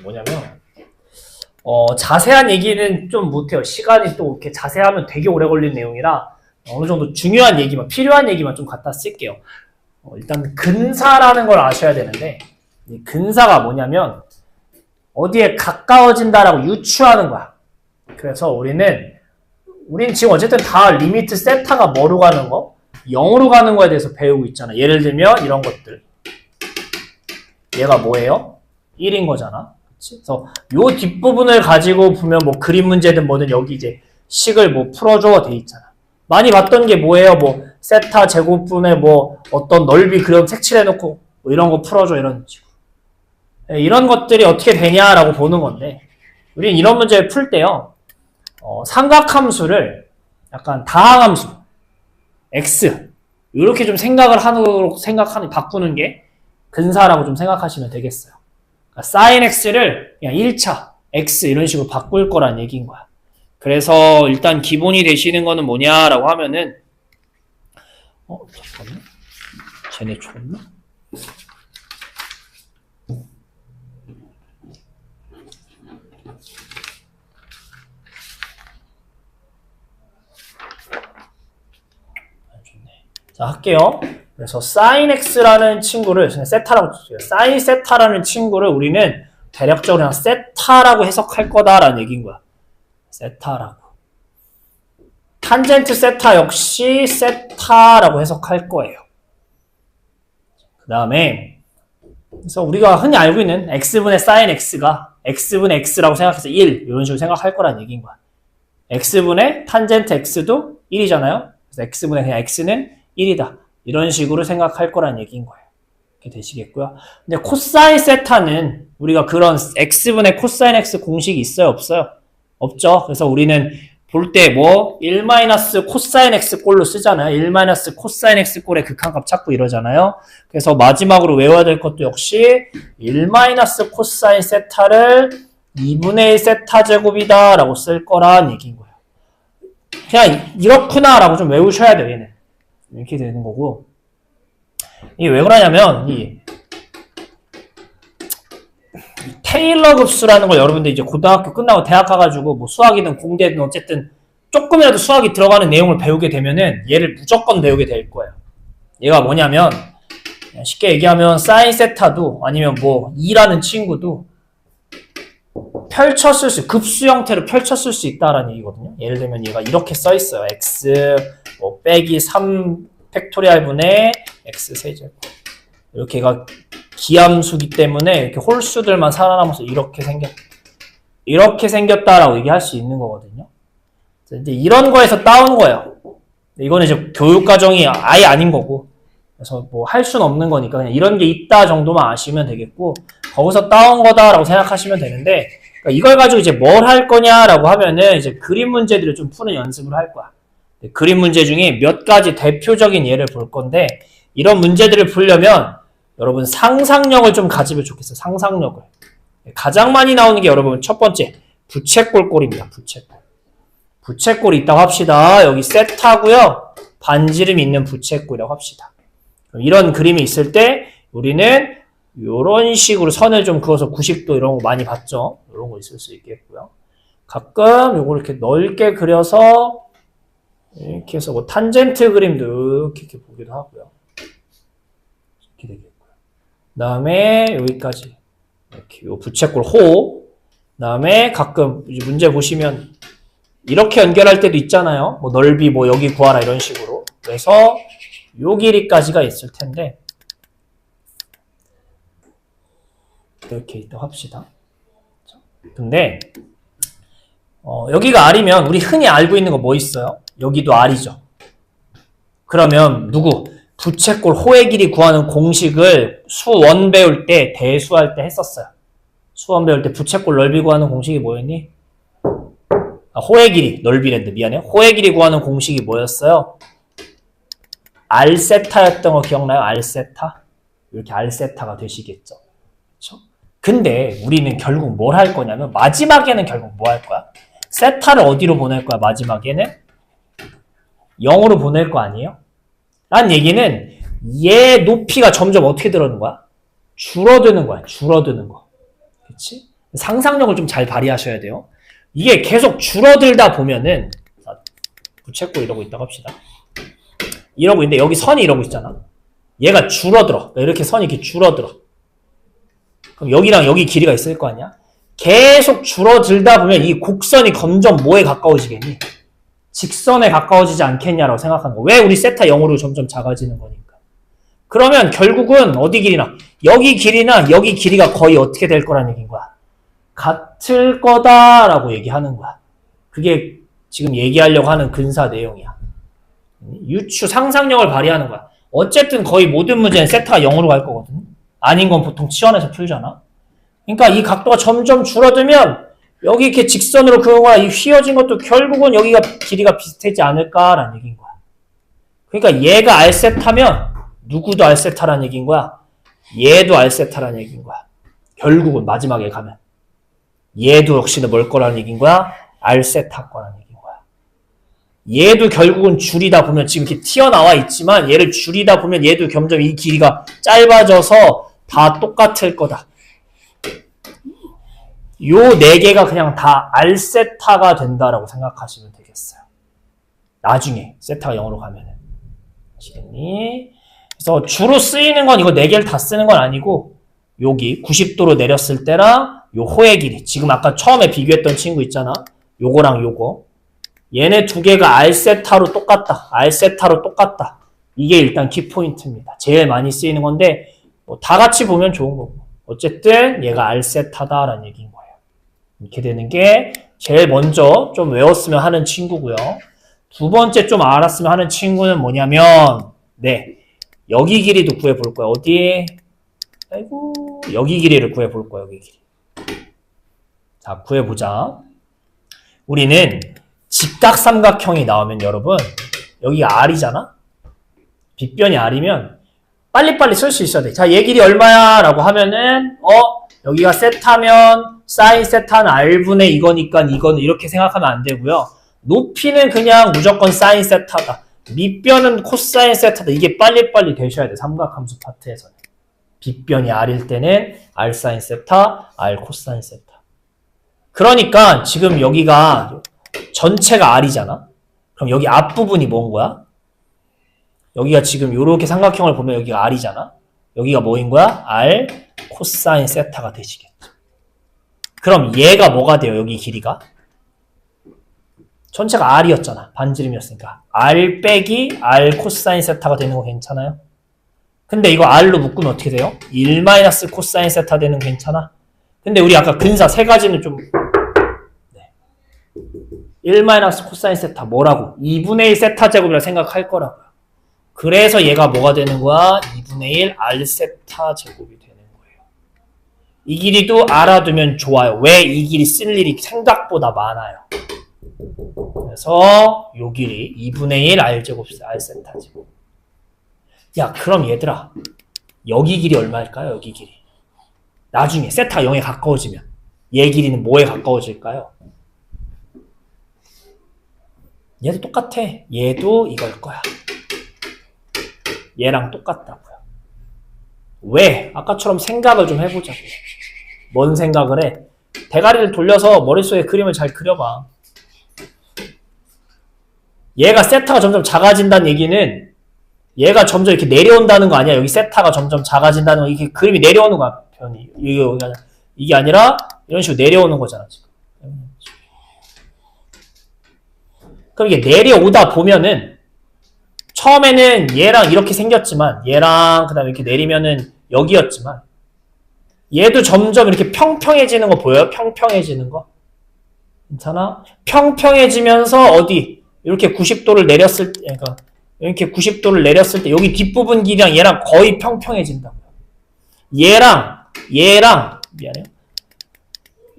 뭐냐면 자세한 얘기는 좀 못해요. 시간이 또 이렇게 자세하면 되게 오래 걸리는 내용이라 어느 정도 중요한 얘기만, 필요한 얘기만 좀 갖다 쓸게요. 일단 근사라는 걸 아셔야 되는데, 이 근사가 뭐냐면 어디에 가까워진다라고 유추하는 거야. 그래서 우린 지금 어쨌든 다 리미트 세타가 뭐로 가는 거? 0으로 가는 거에 대해서 배우고 있잖아. 예를 들면 이런 것들. 얘가 뭐예요? 1인 거잖아. 그치? 그래서 요 뒷부분을 가지고 보면 뭐 그림 문제든 뭐든 여기 이제 식을 뭐 풀어줘 돼 있잖아. 많이 봤던 게 뭐예요? 뭐 세타 제곱분에 뭐 어떤 넓이 그럼 색칠해놓고 뭐 이런 거 풀어줘 이런 식으로. 이런 것들이 어떻게 되냐라고 보는 건데, 우린 이런 문제를 풀 때요, 삼각함수를 약간 다항함수 x 이렇게 좀 바꾸는 게 근사라고 좀 생각하시면 되겠어요. 그러니까 sin x를 그냥 1차 x 이런 식으로 바꿀 거란 얘기인 거야. 그래서 일단 기본이 되시는 거는 뭐냐라고 하면은 잠깐만, 쟤네 줬나? 자, 할게요. 그래서 sin x라는 친구를 세타라고 쳤어요. sin 세타라는 친구를 우리는 대략적으로 그냥 세타라고 해석할 거다라는 얘기인 거야. 세타라고. 탄젠트 세타 역시 세타라고 해석할 거예요. 그 다음에 그래서 우리가 흔히 알고 있는 x분의 sin x가 x분의 x라고 생각해서 1 이런 식으로 생각할 거란 얘기인 거야. x분의 탄젠트 x도 1이잖아요. 그래서 x분의 그냥 x는 1이다. 이런 식으로 생각할 거란 얘기인 거예요. 이렇게 되시겠고요. 근데 코사인 세타는 우리가 그런 x분의 코사인 x 공식이 있어요? 없어요? 없죠. 그래서 우리는 볼 때 뭐 1 코사인 x 꼴로 쓰잖아요. 1 코사인 x 꼴의 극한값 찾고 이러잖아요. 그래서 마지막으로 외워야 될 것도 역시 1 코사인 세타를 2분의 1 세타 제곱이다 라고 쓸 거란 얘기인 거예요. 그냥 이렇구나 라고 좀 외우셔야 돼요. 얘는 이렇게 되는 거고, 이게 왜 그러냐면 이 테일러 급수라는 걸 여러분들 이제 고등학교 끝나고 대학 가가지고 뭐 수학이든 공대든 어쨌든 조금이라도 수학이 들어가는 내용을 배우게 되면은 얘를 무조건 배우게 될 거예요. 얘가 뭐냐면 쉽게 얘기하면 사인 세타도 아니면 뭐 2라는 친구도 펼쳤을 수, 급수 형태로 펼쳤을 수 있다라는 얘기거든요. 예를 들면 얘가 이렇게 써 있어요. x 뭐 빼기 3 팩토리얼 분의 x 세제곱. 이렇게 얘가 기함수기 때문에 이렇게 홀수들만 살아남아서 이렇게 생겼다라고 얘기할 수 있는 거거든요. 이제 이런 거에서 따온 거예요. 이거는 이제 교육 과정이 아예 아닌 거고, 그래서 뭐 할 수는 없는 거니까 그냥 이런 게 있다 정도만 아시면 되겠고, 거기서 따온 거다라고 생각하시면 되는데, 그러니까 이걸 가지고 이제 뭘 할 거냐라고 하면은 이제 그림 문제들을 좀 푸는 연습을 할 거야. 그림 문제 중에 몇 가지 대표적인 예를 볼 건데, 이런 문제들을 풀려면 여러분 상상력을 좀 가지면 좋겠어요. 상상력을. 가장 많이 나오는 게 여러분 첫 번째 부채꼴꼴입니다. 부채꼴이 있다고 합시다. 여기 세타고요. 반지름이 있는 부채꼴이라고 합시다. 이런 그림이 있을 때 우리는 이런 식으로 선을 좀 그어서 90도 이런 거 많이 봤죠. 이런 거 있을 수 있겠고요. 가끔 요걸 이렇게 넓게 그려서 이렇게 해서 뭐 탄젠트 그림도 이렇게 보기도 하고요. 이렇게 되겠고요. 그 다음에 여기까지 이렇게 요 부채꼴 호. 그 다음에 가끔 이제 문제 보시면 이렇게 연결할 때도 있잖아요. 뭐 넓이 뭐 여기 구하라 이런 식으로. 그래서 요 길이까지가 있을 텐데 이렇게 있다고 합시다. 근데 여기가 R이면 우리 흔히 알고 있는 거 뭐 있어요? 여기도 R이죠. 그러면 누구? 부채꼴 호의 길이 구하는 공식을 수원 배울 때, 대수할 때 했었어요. 수원 배울 때 부채꼴 넓이 구하는 공식이 뭐였니? 호의 길이, 넓이랜드 미안해. 호의 길이 구하는 공식이 뭐였어요? R세타였던 거 기억나요? R세타? 이렇게 R세타가 되시겠죠. 그렇죠? 근데 우리는 결국 뭘 할 거냐면 마지막에는 결국 뭐 할 거야? 세타를 어디로 보낼 거야? 마지막에는 0으로 보낼 거 아니에요? 라는 얘기는 얘 높이가 점점 어떻게 들어가는 거야? 줄어드는 거야. 줄어드는 거. 그치? 상상력을 좀 잘 발휘하셔야 돼요. 이게 계속 줄어들다 보면은, 부채꼴 이러고 있다고 합시다. 이러고 있는데 여기 선이 이러고 있잖아. 얘가 줄어들어. 이렇게 선이 이렇게 줄어들어. 그럼 여기랑 여기 길이가 있을 거 아니야? 계속 줄어들다 보면 이 곡선이 점점 뭐에 가까워지겠니? 직선에 가까워지지 않겠냐라고 생각하는 거. 왜 우리 세타 0으로 점점 작아지는 거니까. 그러면 결국은 어디 길이나 여기 길이나 여기 길이가 거의 어떻게 될 거라는 얘기인 거야. 같을 거다라고 얘기하는 거야. 그게 지금 얘기하려고 하는 근사 내용이야. 유추 상상력을 발휘하는 거야. 어쨌든 거의 모든 문제는 세타가 0으로 갈 거거든. 아닌 건 보통 치환해서 풀잖아. 그러니까 이 각도가 점점 줄어들면 여기 이렇게 직선으로 그은 거야. 이 휘어진 것도 결국은 여기가 길이가 비슷하지 않을까라는 얘기인 거야. 그러니까 얘가 R세타면 누구도 R세타라는 얘기인 거야. 얘도 R세타라는 얘기인 거야. 결국은 마지막에 가면 얘도 역시나 뭘 거라는 얘기인 거야. R세타 거라는 얘기인 거야. 얘도 결국은 줄이다 보면 지금 이렇게 튀어나와 있지만 얘를 줄이다 보면 얘도 점점 이 길이가 짧아져서 다 똑같을 거다. 요 네 개가 그냥 다 R세타가 된다라고 생각하시면 되겠어요. 나중에 세타가 0으로 가면은. 아시겠니? 그래서 주로 쓰이는 건 이거 네 개를 다 쓰는 건 아니고 여기 90도로 내렸을 때랑 요 호의 길이. 지금 아까 처음에 비교했던 친구 있잖아. 요거랑 요거. 얘네 두 개가 R세타로 똑같다. R세타로 똑같다. 이게 일단 키포인트입니다. 제일 많이 쓰이는 건데 뭐 다 같이 보면 좋은 거고. 어쨌든 얘가 R세타다라는 얘기인 거예요. 이렇게 되는 게 제일 먼저 좀 외웠으면 하는 친구고요. 두 번째 좀 알았으면 하는 친구는 뭐냐면 네, 여기 길이도 구해볼 거야. 어디? 아이고, 여기 길이를 구해볼 거야. 여기 길이. 자, 구해보자. 우리는 직각삼각형이 나오면 여러분 여기가 R이잖아? 빗변이 R이면 빨리빨리 쓸 수 있어야 돼. 자, 얘 길이 얼마야? 라고 하면은 여기가 세타면 사인 세타는 R분의 이거니까 이거는 이렇게 생각하면 안 되고요. 높이는 그냥 무조건 사인 세타다. 밑변은 코사인 세타다. 이게 빨리빨리 되셔야 돼. 삼각함수 파트에서는. 빗변이 R일 때는 R 사인 세타, R 코사인 세타. 그러니까 지금 여기가 전체가 R이잖아. 그럼 여기 앞부분이 뭔 거야? 여기가 지금 이렇게 삼각형을 보면 여기가 R이잖아. 여기가 뭐인 거야? R 코사인 세타가 되시겠죠. 그럼 얘가 뭐가 돼요? 여기 길이가? 전체가 R이었잖아. 반지름이었으니까. R 빼기 R 코사인 세타가 되는 거 괜찮아요? 근데 이거 R로 묶으면 어떻게 돼요? 1 마이너스 코사인 세타 되는 거 괜찮아? 근데 우리 아까 근사 세 가지는 좀 1 마이너스 코사인 세타 뭐라고? 2분의 1 세타 제곱이라 생각할 거라고요. 그래서 얘가 뭐가 되는 거야? 2분의 1 R 세타 제곱이 되는 거예요. 이 길이도 알아두면 좋아요. 왜 이 길이 쓸 일이 생각보다 많아요. 그래서 요 길이 2분의 1 R 제곱 R 세타 제곱. 야, 그럼 얘들아 여기 길이 얼마일까요? 여기 길이. 나중에 세타 0에 가까워지면 얘 길이는 뭐에 가까워질까요? 얘도 똑같아. 얘도 이걸 거야. 얘랑 똑같다고요. 왜? 아까처럼 생각을 좀 해보자고. 뭔 생각을 해? 대가리를 돌려서 머릿속에 그림을 잘 그려봐. 얘가 세타가 점점 작아진다는 얘기는 얘가 점점 이렇게 내려온다는 거 아니야. 여기 세타가 점점 작아진다는 거. 이게 그림이 내려오는 거야. 편이. 이게 아니라 이런 식으로 내려오는 거잖아. 지금. 그럼 이게 내려오다 보면은 처음에는 얘랑 이렇게 생겼지만 얘랑 그 다음에 이렇게 내리면은 여기였지만 얘도 점점 이렇게 평평해지는 거 보여요? 평평해지는 거? 괜찮아? 평평해지면서 어디? 이렇게 90도를 내렸을 때, 그러니까 이렇게 90도를 내렸을 때 여기 뒷부분 길이랑 얘랑 거의 평평해진다고요. 얘랑 미안해요.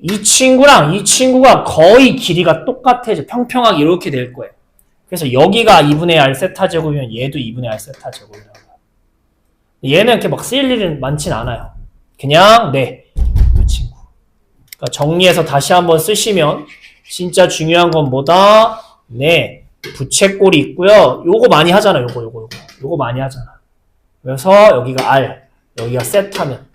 이 친구랑 이 친구가 거의 길이가 똑같아져. 평평하게 이렇게 될 거예요. 그래서 여기가 2분의 R 세타 제곱이면 얘도 2분의 R 세타 제곱이라고. 얘는 이렇게 막 쓰일 일은 많진 않아요. 그냥 네, 이 친구. 그러니까 정리해서 다시 한번 쓰시면 진짜 중요한 건 뭐다? 네, 부채꼴이 있고요. 요거 많이 하잖아. 요거 많이 하잖아. 그래서 여기가 R, 여기가 세타면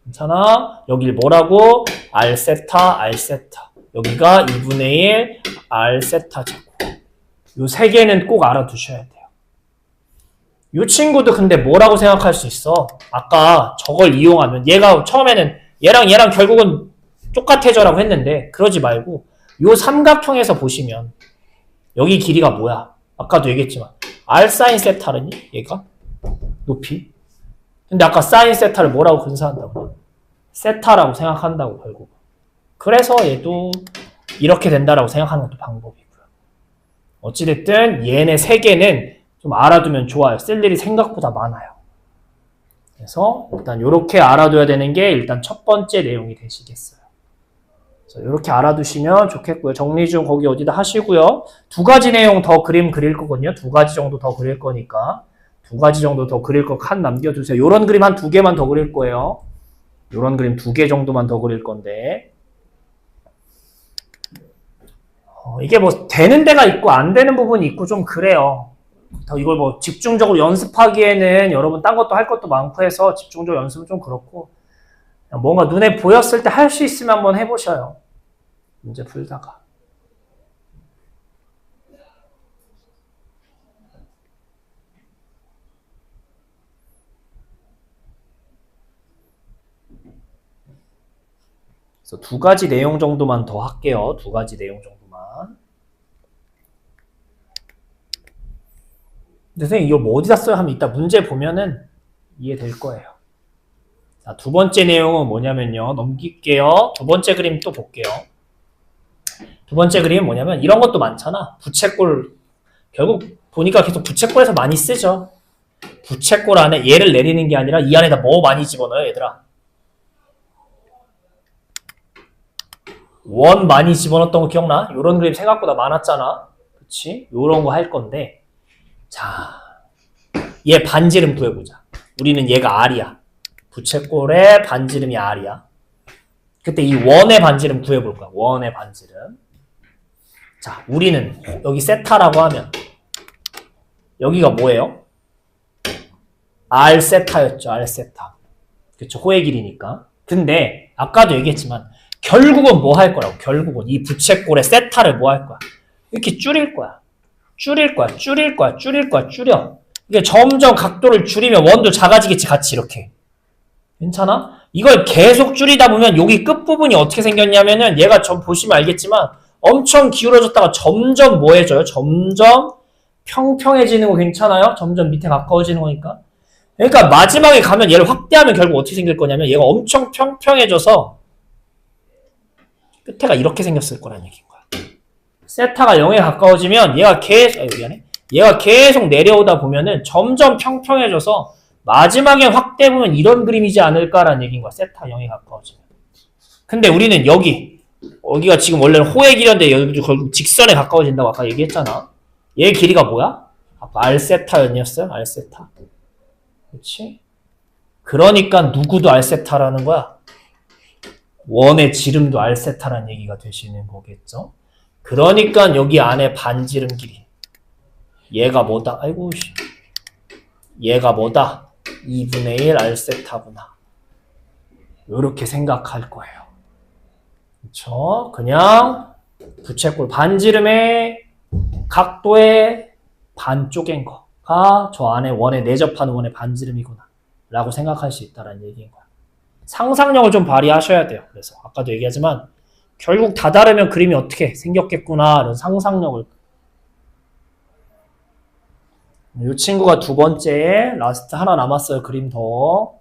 괜찮아? 여길 뭐라고? R 세타, R 세타. 여기가 2분의 1 R 세타 제곱. 요 세 개는 꼭 알아두셔야 돼요. 요 친구도 근데 뭐라고 생각할 수 있어? 아까 저걸 이용하면 얘가 처음에는 얘랑 결국은 똑같아져라고 했는데 그러지 말고 요 삼각형에서 보시면 여기 길이가 뭐야? 아까도 얘기했지만 R 사인 세타르니? 얘가? 높이? 근데 아까 사인 세타를 뭐라고 근사한다고? 세타라고 생각한다고 결국. 그래서 얘도 이렇게 된다라고 생각하는 것도 방법이고요. 어찌됐든 얘네 세 개는 좀 알아두면 좋아요. 쓸 일이 생각보다 많아요. 그래서 일단 이렇게 알아둬야 되는 게 일단 첫 번째 내용이 되시겠어요. 그래서 이렇게 알아두시면 좋겠고요. 정리 좀 거기 어디다 하시고요. 두 가지 내용 더 그림 그릴 거거든요. 두 가지 정도 더 그릴 거니까 두 가지 정도 더 그릴 거 칸 남겨두세요. 요런 그림 한 두 개만 더 그릴 거예요. 요런 그림 두 개 정도만 더 그릴 건데 이게 뭐 되는 데가 있고 안 되는 부분이 있고 좀 그래요. 더 이걸 뭐 집중적으로 연습하기에는 여러분 딴 것도 할 것도 많고 해서 집중적으로 연습은 좀 그렇고 뭔가 눈에 보였을 때 할 수 있으면 한번 해보셔요. 문제 풀다가. 그래서 두 가지 내용 정도만 더 할게요. 두 가지 내용 정도만. 근데 선생님 이거 뭐 어디다 써요? 하면 이따 문제 보면은 이해될 거예요. 자, 두 번째 내용은 뭐냐면요. 넘길게요. 두 번째 그림 또 볼게요. 두 번째 그림은 뭐냐면 이런 것도 많잖아. 부채꼴. 결국 보니까 계속 부채꼴에서 많이 쓰죠. 부채꼴 안에 얘를 내리는 게 아니라 이 안에다 뭐 많이 집어넣어요, 얘들아. 원 많이 집어넣었던 거 기억나? 요런 그림 생각보다 많았잖아. 그치? 요런 거 할 건데 자, 얘 반지름 구해보자. 우리는 얘가 R이야. 부채꼴의 반지름이 R이야. 그때 이 원의 반지름 구해볼 거야. 원의 반지름. 자, 우리는 여기 세타라고 하면 여기가 뭐예요? R 세타였죠. R 세타. 그쵸? 호의 길이니까. 근데 아까도 얘기했지만 결국은 뭐 할 거라고? 결국은 이 부채꼴의 세타를 뭐 할 거야? 이렇게 줄일 거야. 줄여. 이게 점점 각도를 줄이면 원도 작아지겠지, 같이 이렇게. 괜찮아? 이걸 계속 줄이다 보면 여기 끝부분이 어떻게 생겼냐면은 얘가 보시면 알겠지만 엄청 기울어졌다가 점점 뭐해져요? 점점 평평해지는 거 괜찮아요? 점점 밑에 가까워지는 거니까. 그러니까 마지막에 가면 얘를 확대하면 결국 어떻게 생길 거냐면 얘가 엄청 평평해져서 끝에가 이렇게 생겼을 거란 얘기인 거야. 세타가 0에 가까워지면 얘가 계속 내려오다 보면은 점점 평평해져서 마지막에 확대해 보면 이런 그림이지 않을까라는 얘기인 거야. 세타 0에 가까워지면. 근데 우리는 여기가 지금 원래는 호의 길이인데 여기도 결국 직선에 가까워진다고 아까 얘기했잖아. 얘 길이가 뭐야? 아까 R세타였어요? R세타. 그렇지? 그러니까 누구도 R세타라는 거야. 원의 지름도 R세타라는 얘기가 되시는 거겠죠? 그러니까 여기 안에 반지름 길이. 얘가 뭐다? 얘가 뭐다? 2분의 1 R세타구나. 이렇게 생각할 거예요. 그쵸? 그냥 부채꼴 반지름의 각도의 반쪽인 거가 저 안에 원에 내접하는 원의 반지름이구나 라고 생각할 수 있다는 얘기인 거야. 상상력을 좀 발휘하셔야 돼요. 그래서 아까도 얘기하지만 결국 다 다르면 그림이 어떻게 생겼겠구나 이런 상상력을. 이 친구가 두 번째 라스트 하나 남았어요. 그림 더.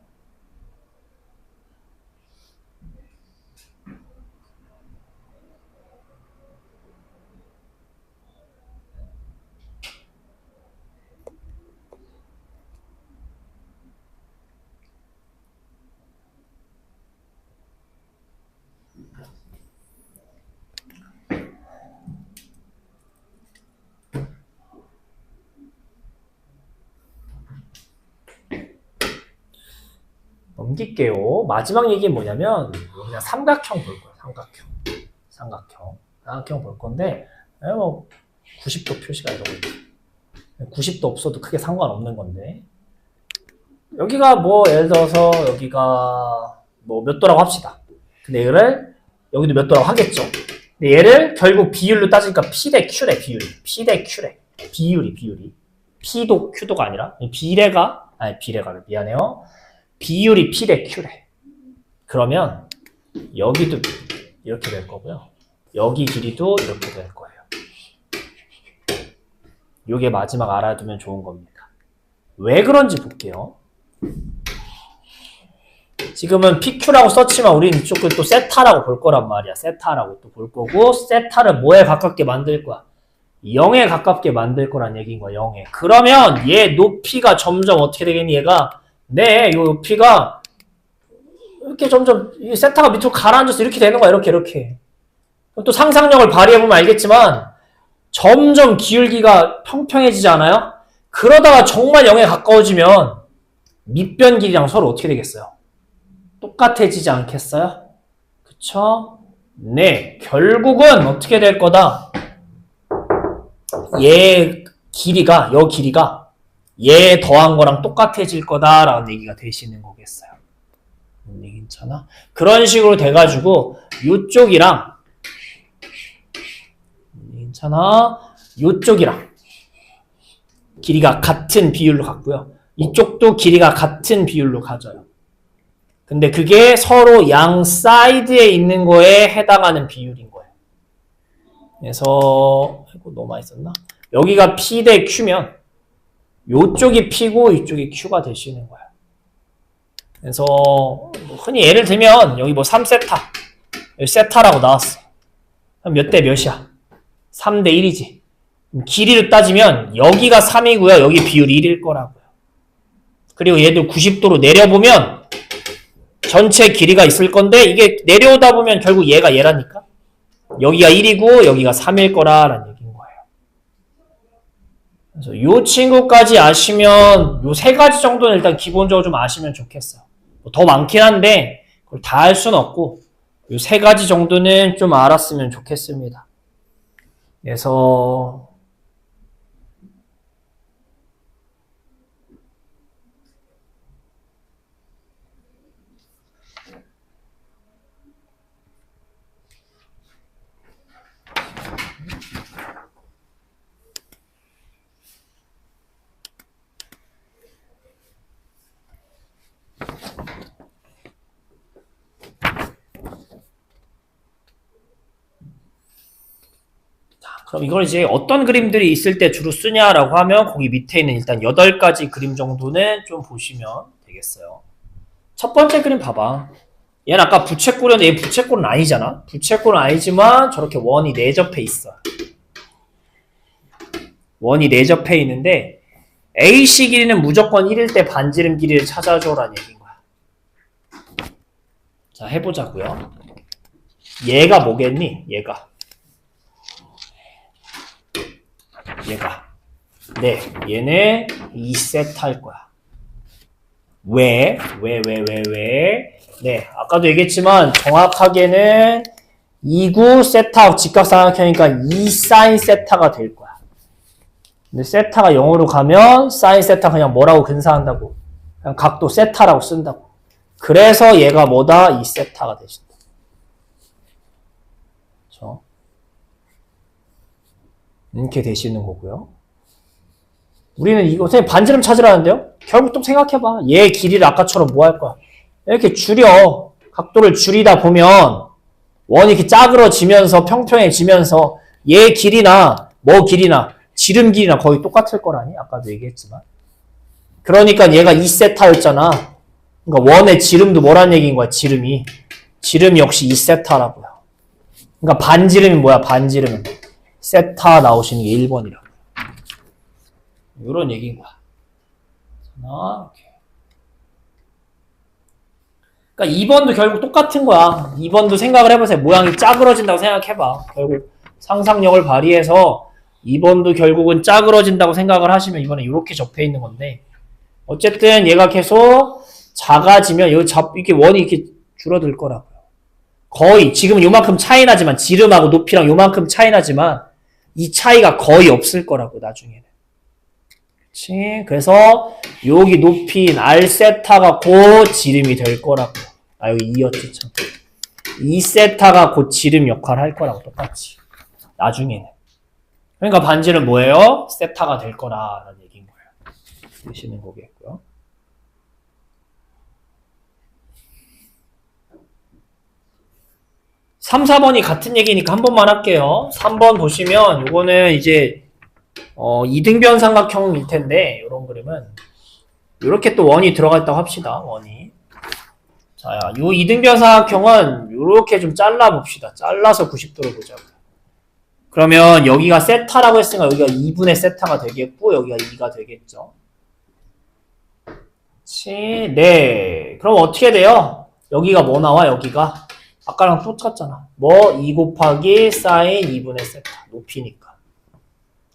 넘길게요. 마지막 얘기는 뭐냐면 그냥 삼각형 볼 거예요. 삼각형 볼 건데 뭐 90도 표시가 이러고 있네. 90도 없어도 크게 상관없는 건데 여기가 뭐 예를 들어서 여기가 뭐 몇 도라고 합시다. 근데 얘를 여기도 몇 도라고 하겠죠. 근데 얘를 결국 비율로 따지니까 P 대 Q래, 비율이. P 대 Q래. 비율이. P도 Q도가 아니라 비례가를 미안해요. 비율이 P 대 Q래. 그러면 여기도 이렇게 될 거고요. 여기 길이도 이렇게 될 거예요. 요게 마지막 알아두면 좋은 겁니다. 왜 그런지 볼게요. 지금은 PQ라고 썼지만 우리는 이쪽을 또 세타라고 볼 거란 말이야. 세타라고 또 볼 거고, 세타를 뭐에 가깝게 만들 거야? 0에 가깝게 만들 거란 얘기인 거야, 0에. 그러면 얘 높이가 점점 어떻게 되겠니? 얘가, 요 높이가 이렇게 점점 이 세타가 밑으로 가라앉아서 이렇게 되는 거야. 이렇게. 또 상상력을 발휘해보면 알겠지만 점점 기울기가 평평해지지 않아요? 그러다가 정말 0에 가까워지면 밑변 길이랑 서로 어떻게 되겠어요? 똑같아지지 않겠어요? 그쵸? 네, 결국은 어떻게 될 거다? 얘 길이가 얘 더한 거랑 똑같아질 거다라는 얘기가 되시는 거겠어요. 괜찮아? 그런 식으로 돼가지고 요쪽이랑 요쪽이랑 길이가 같은 비율로 갔고요. 이쪽도 길이가 같은 비율로 가져요. 근데 그게 서로 양 사이드에 있는 거에 해당하는 비율인 거예요. 그래서 너무 많이 썼나? 여기가 P 대 Q면 요쪽이 P고 이쪽이 Q가 되시는 거예요. 그래서 흔히 예를 들면 여기 뭐 3세타 여기 세타라고 나왔어. 그럼 몇 대 몇이야? 3대 1이지. 길이를 따지면 여기가 3이고요. 여기 비율이 1일 거라고요. 그리고 얘도 90도로 내려보면 전체 길이가 있을 건데 이게 내려오다 보면 결국 얘가 얘라니까. 여기가 1이고 여기가 3일 거라는 얘기인 거예요. 그래서 이 친구까지 아시면 요 세 가지 정도는 일단 기본적으로 좀 아시면 좋겠어요. 더 많긴 한데 그걸 다 할 수는 없고 요 세 가지 정도는 좀 알았으면 좋겠습니다. 그래서 그럼 이걸 이제 어떤 그림들이 있을 때 주로 쓰냐라고 하면 거기 밑에 있는 일단 8가지 그림 정도는 좀 보시면 되겠어요. 첫 번째 그림 봐봐. 얘는 아까 부채꼴이었는데 얘 부채꼴은 아니잖아. 부채꼴은 아니지만 저렇게 원이 내접해 있어. 원이 내접해 있는데 AC 길이는 무조건 1일 때 반지름 길이를 찾아줘라는 얘기인 거야. 자, 해보자고요. 얘가 뭐겠니? 얘가. 네, 얘는 2세트 할 거야. 왜? 네, 아까도 얘기했지만 정확하게는 2구 세타 직각삼각형이니까 2사인 세타가 될 거야. 근데 세타가 0으로 가면 사인 세타 그냥 뭐라고 근사한다고? 그냥 각도 세타라고 쓴다고. 그래서 얘가 뭐다? 2세타가 되신다. 그렇죠? 이렇게 되시는 거고요. 우리는 이거 선생님 반지름 찾으라는데요? 결국 또 생각해봐. 얘 길이를 아까처럼 뭐 할 거야? 이렇게 줄여. 각도를 줄이다 보면 원이 이렇게 짜그러지면서 평평해지면서 얘 길이나 뭐 길이나 지름 길이나 거의 똑같을 거라니. 아까도 얘기했지만. 그러니까 얘가 2세타였잖아. 그러니까 원의 지름도 뭐란 얘기인 거야? 지름이. 지름 역시 2세타라고요. 그러니까 반지름이 뭐야? 반지름은. 세타 나오시는 게 1번이라고. 이런 얘기인 거야. 그러니까 2번도 결국 똑같은 거야. 2번도 생각을 해보세요. 모양이 짜그러진다고 생각해봐. 결국 상상력을 발휘해서 2번도 결국은 짜그러진다고 생각을 하시면 이번에 이렇게 접해 있는 건데 어쨌든 얘가 계속 작아지면 이렇게 원이 이렇게 줄어들 거라고요. 거의 지금은 요만큼 차이 나지만 지름하고 높이랑 요만큼 차이 나지만 이 차이가 거의 없을 거라고 나중에는. 그치? 그래서 여기 높이인 R세타가 고 지름이 될 거라고. 아, 여기 2였지, 참. 2세타가 곧 지름 역할을 할 거라고, 똑같이. 나중에는. 그러니까 반지름 뭐예요? 세타가 될 거라는 얘기인 거예요. 되시는 거겠고요. 3, 4번이 같은 얘기니까 한 번만 할게요. 3번 보시면 요거는 이제 이등변 삼각형일 텐데 요런 그림은 요렇게 또 원이 들어가 있다고 합시다. 원이. 자, 요 이등변 삼각형은 요렇게 좀 잘라 봅시다. 잘라서 90도로 보자고요. 그러면 여기가 세타라고 했으니까 여기가 2분의 세타가 되겠고 여기가 2가 되겠죠. 네. 그럼 어떻게 돼요? 여기가 뭐 나와? 여기가 아까랑 똑같잖아. 뭐 2 곱하기 사인 2분의 세타 높이니까.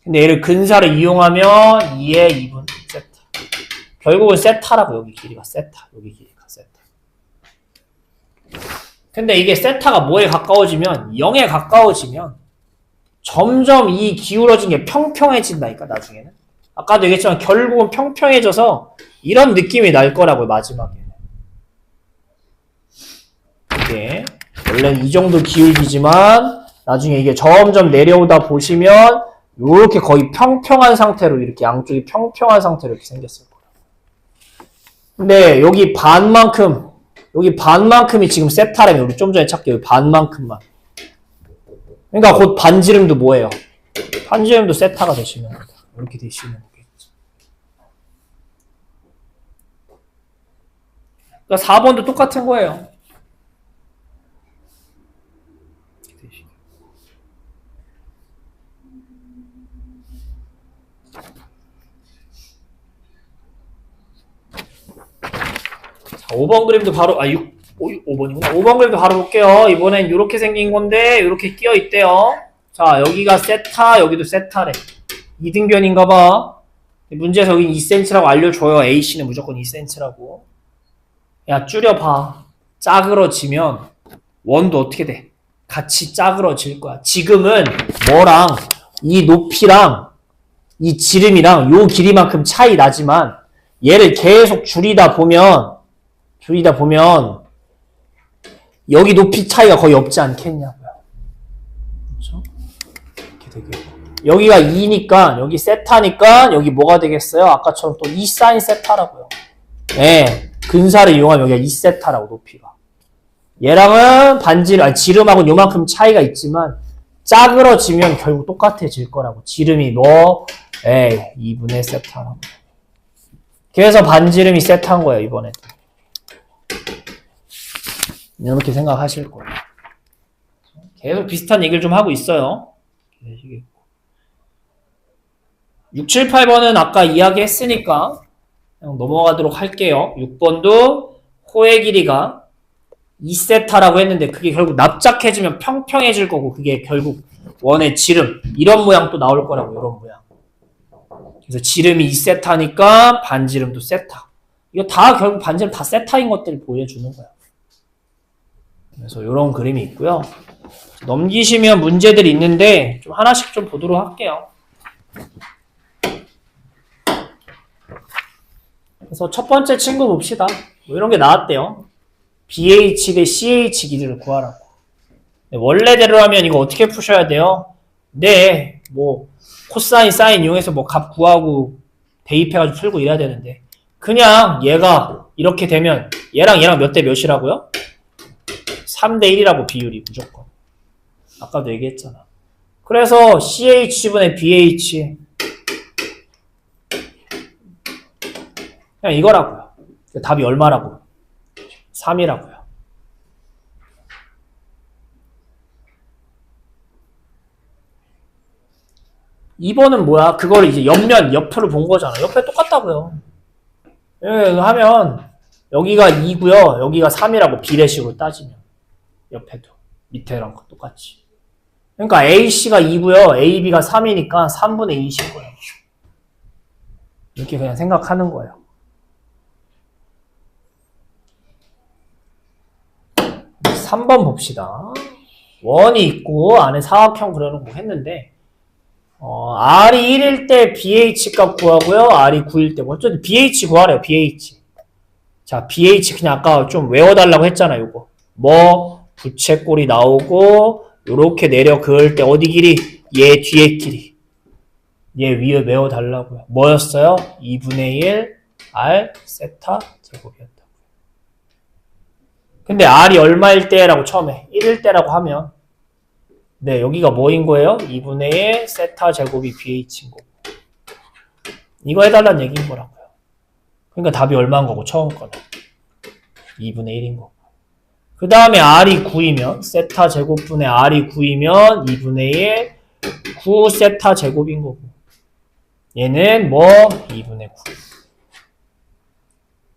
근데 얘를 근사를 이용하면 2의 2분 세타. 결국은 세타라고. 여기 길이가 세타. 여기 길이가 세타. 근데 이게 세타가 뭐에 가까워지면 0에 가까워지면 점점 이 기울어진 게 평평해진다니까 나중에는. 아까도 얘기했지만 결국은 평평해져서 이런 느낌이 날 거라고요. 마지막에. 이게 원래는 이 정도 기울기지만 나중에 이게 점점 내려오다 보시면 이렇게 거의 평평한 상태로 이렇게 양쪽이 평평한 상태로 이렇게 생겼을 거예요. 근데 여기 반만큼이 지금 세타라면 우리 좀 전에 찾기 여기 반만큼만. 그러니까 곧 반지름도 뭐예요? 반지름도 세타가 되시는 거다. 이렇게 되시는 거겠죠. 그러니까 4번도 똑같은 거예요. 자, 5번 그림도 바로 5번이구나. 5번 그림도 바로 볼게요. 이번엔 이렇게 생긴 건데 이렇게 끼어 있대요. 자, 여기가 세타, 여기도 세타래. 이등변인가 봐. 문제에서 여긴 2cm라고 알려줘요. A씨는 무조건 2cm라고. 야, 줄여봐. 짜그러지면 원도 어떻게 돼? 같이 짜그러질 거야. 지금은 뭐랑 이 높이랑 이 지름이랑 요 길이만큼 차이 나지만 얘를 계속 줄이다 보면 여기 높이 차이가 거의 없지 않겠냐고요. 그렇죠? 이렇게 되겠고. 여기가 2니까 여기 세타니까 여기 뭐가 되겠어요? 아까처럼 또 2 사인 세타라고요. 네, 근사를 이용하면 여기가 2세타라고 높이가. 얘랑은 지름하고는 요만큼 차이가 있지만 짜그러지면 결국 똑같아질 거라고. 지름이 2분의 세타라고. 그래서 반지름이 세타인 거예요, 이번에도. 이렇게 생각하실 거예요. 계속 비슷한 얘기를 좀 하고 있어요. 6, 7, 8번은 아까 이야기했으니까 그냥 넘어가도록 할게요. 6번도 호의 길이가 2세타라고 했는데 그게 결국 납작해지면 평평해질 거고 그게 결국 원의 지름 이런 모양 또 나올 거라고. 이런 모양. 그래서 지름이 2세타니까 반지름도 세타. 이거 다 결국 반지름 다 세타인 것들을 보여주는 거야. 그래서 이런 그림이 있고요. 넘기시면 문제들이 있는데 좀 하나씩 좀 보도록 할게요. 그래서 첫 번째 친구 봅시다. 뭐 이런 게 나왔대요. BH 대 CH 길이를 구하라고. 원래대로 하면 이거 어떻게 푸셔야 돼요? 네, 뭐 코사인, 사인 이용해서 뭐 값 구하고 대입해가지고 풀고 이래야 되는데 그냥 얘가 이렇게 되면 얘랑 몇 대 몇이라고요? 3대 1이라고 비율이 무조건. 아까도 얘기했잖아. 그래서 CH분의 BH 그냥 이거라고요. 답이 얼마라고? 3이라고요. (2번은) 뭐야? 그거를 이제 옆표를 본 거잖아. 옆에 똑같다고요. 하면 여기가 2고요. 여기가 3이라고 비례식으로 따지면 옆에도 밑에랑 똑같이. 그러니까 AC가 2고요. AB가 3이니까 3분의 2실 거예요. 이렇게 그냥 생각하는 거예요. 3번 봅시다. 원이 있고 안에 사각형 그려놓고 했는데 R이 1일 때 BH 값 구하고요. R이 9일 때 어쨌든 BH 구하래요. BH. 자, BH 그냥 아까 좀 외워달라고 했잖아, 요거. 뭐, 부채꼴이 나오고, 요렇게 내려 그을 때 어디 길이? 얘 뒤에 길이. 얘 위에 외워달라고요. 뭐였어요? 2분의 1 R 세타 제곱이었다고요. 근데 R이 얼마일 때라고 처음에 1일 때라고 하면 네, 여기가 뭐인 거예요? 2분의 1 세타 제곱이 BH인 거고. 이거 해달라는 얘기인 거라고요. 그러니까 답이 얼마인 거고, 처음 거는. 2분의 1인 거고. 그 다음에 R이 9이면, 세타 제곱분의 R이 9이면 2분의 1, 9 세타 제곱인 거고. 얘는 뭐, 2분의 9.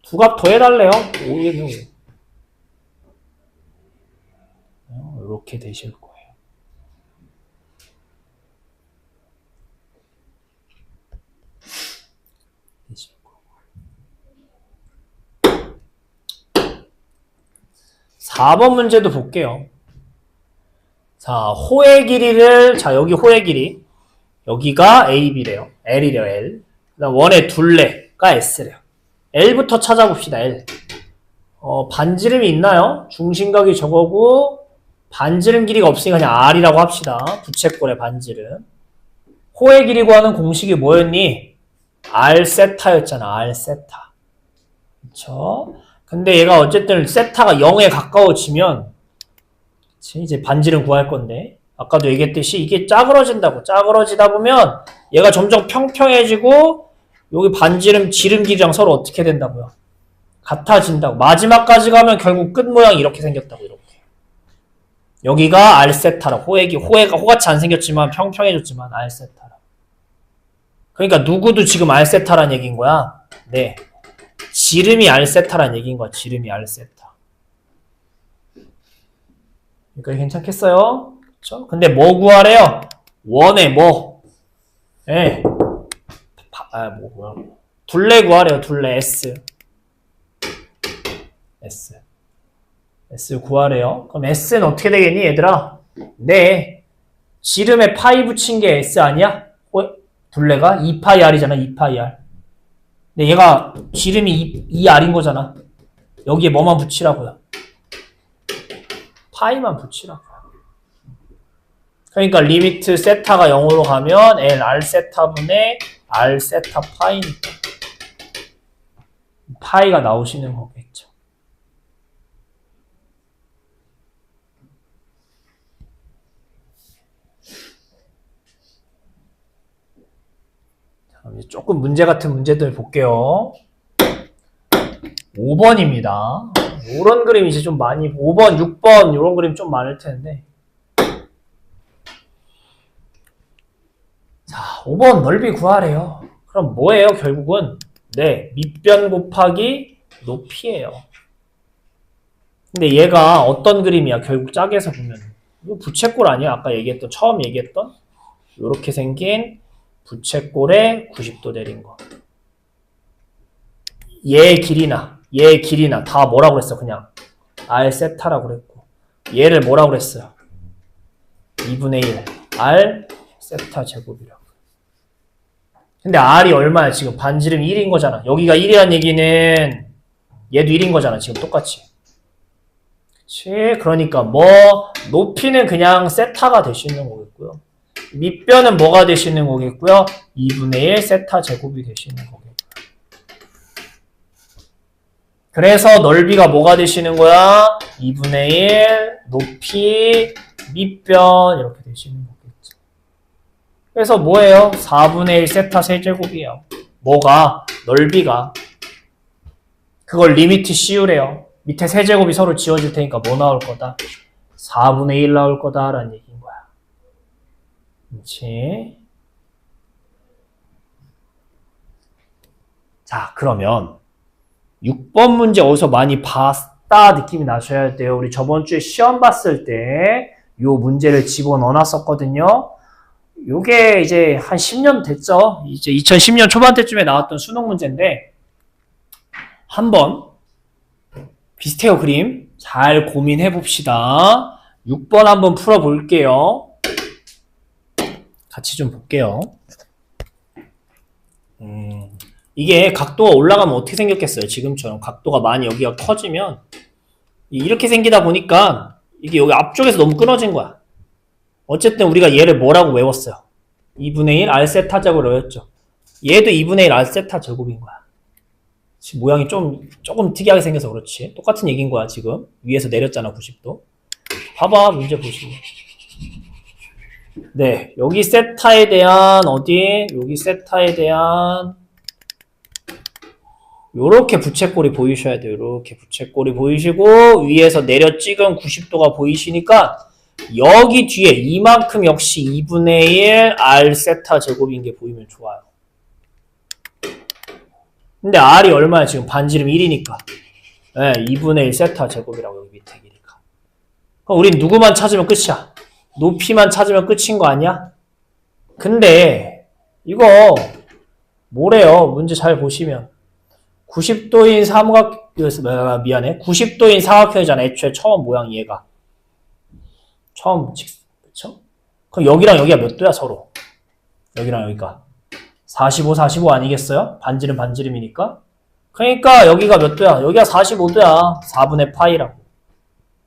두 값 더 해달래요. 5얘는 5. 이렇게 되실 거예요. 되실 거고. 4번 문제도 볼게요. 자, 호의 길이를, 자, 여기 호의 길이. 여기가 AB래요. L이래요, L. 그 다음 원의 둘레가 S래요. L부터 찾아봅시다, L. 반지름이 있나요? 중심각이 저거고, 반지름 길이가 없으니까 그냥 R이라고 합시다. 부채꼴의 반지름. 호의 길이 구하는 공식이 뭐였니? R 세타였잖아, R 세타. 그쵸? 근데 얘가 어쨌든 세타가 0에 가까워지면, 이제 반지름 구할 건데, 아까도 얘기했듯이 이게 짜그러진다고. 짜그러지다 보면 얘가 점점 평평해지고 여기 반지름 지름 길이랑 서로 어떻게 된다고요? 같아진다고. 마지막까지 가면 결국 끝 모양이 이렇게 생겼다고. 이렇게. 여기가 R세타라. 호가 호같이 안 생겼지만 평평해졌지만 R세타라. 그러니까 누구도 지금 R세타란 얘기인 거야. 네. 지름이 R세타란 얘기인 거야. 지름이 R세타. 여기까지 괜찮겠어요? 그쵸? 근데 뭐 구하래요? 원의 뭐? 예. 뭐야. 둘레 구하래요, 둘레. S 구하래요. 그럼 S는 어떻게 되겠니, 얘들아? 네. 지름에 파이 붙인 게 S 아니야? 둘레가? 2파이 R이잖아, 2파이 R. 근데 얘가 지름이 2R인 거잖아. 여기에 뭐만 붙이라고요? 파이만 붙이라고. 그러니까 리미트 세타가 0으로 가면 L R 세타분의 R 세타 파이니까 파이가 나오시는 거겠죠. 자, 이제 조금 문제 같은 문제들 볼게요. 5번입니다. 이런 그림 이제 좀 많이 5번, 6번 이런 그림 좀 많을 텐데. 자, 5번 넓이 구하래요. 그럼 뭐예요, 결국은? 네, 밑변 곱하기 높이예요. 근데 얘가 어떤 그림이야, 결국 짝에서 보면. 이거 부채꼴 아니야? 아까 얘기했던, 처음 얘기했던? 이렇게 생긴 부채꼴에 90도 내린 거. 얘 길이나 다 뭐라고 그랬어, 그냥. R 세타라고 그랬고. 얘를 뭐라고 그랬어요? 2분의 1. R 세타 제곱이라고. 근데 R이 얼마야, 지금? 반지름 1인 거잖아. 여기가 1이란 얘기는 얘도 1인 거잖아, 지금 똑같이. 그치? 그러니까 뭐 높이는 그냥 세타가 되시는 거겠고요. 밑변은 뭐가 되시는 거겠고요? 2분의 1 세타 제곱이 되시는 거겠고요. 그래서 넓이가 뭐가 되시는 거야? 2분의 1 높이 밑변 이렇게 되시는 거겠죠. 그래서 뭐예요? 4분의 1 세타 세제곱이에요. 뭐가? 넓이가. 그걸 리미트 씌우래요. 밑에 세제곱이 서로 지워질 테니까 뭐 나올 거다? 4분의 1 나올 거다 라는 얘기인 거야. 그렇지? 자, 그러면 6번 문제 어디서 많이 봤다 느낌이 나셔야 돼요. 우리 저번 주에 시험 봤을 때 요 문제를 집어넣어 놨었거든요. 요게 이제 한 10년 됐죠. 이제 2010년 초반 때쯤에 나왔던 수능 문제인데 한번 비슷해요, 그림. 잘 고민해 봅시다. 6번 한번 풀어 볼게요. 같이 좀 볼게요. 이게 각도가 올라가면 어떻게 생겼겠어요? 지금처럼 각도가 많이 여기가 커지면 이렇게 생기다 보니까 이게 여기 앞쪽에서 너무 끊어진 거야. 어쨌든 우리가 얘를 뭐라고 외웠어요? 2분의 1 R세타 제곱을 외웠죠. 얘도 2분의 1 R세타 제곱인 거야. 지금 모양이 조금 특이하게 생겨서 그렇지. 똑같은 얘기인 거야, 지금. 위에서 내렸잖아, 90도. 봐봐, 문제 보시면. 네, 여기 세타에 대한 여기 세타에 대한 요렇게 부채꼴이 보이셔야 돼요. 요렇게 부채꼴이 보이시고 위에서 내려 찍은 90도가 보이시니까 여기 뒤에 이만큼 역시 2분의 1 R 세타 제곱인 게 보이면 좋아요. 근데 R이 얼마야? 지금 반지름 1이니까. 네, 2분의 1 세타 제곱이라고 여기 밑에 길이가. 그럼 우린 누구만 찾으면 끝이야? 높이만 찾으면 끝인 거 아니야? 근데 이거 뭐래요? 문제 잘 보시면 90도인 미안해. 90도인 사각형이잖아. 애초에 처음 모양 얘가. 그쵸? 그럼 여기랑 여기가 몇 도야, 서로? 여기랑 여기가. 45, 45 아니겠어요? 반지름, 반지름이니까. 그러니까 여기가 몇 도야? 여기가 45도야. 4분의 파이라고.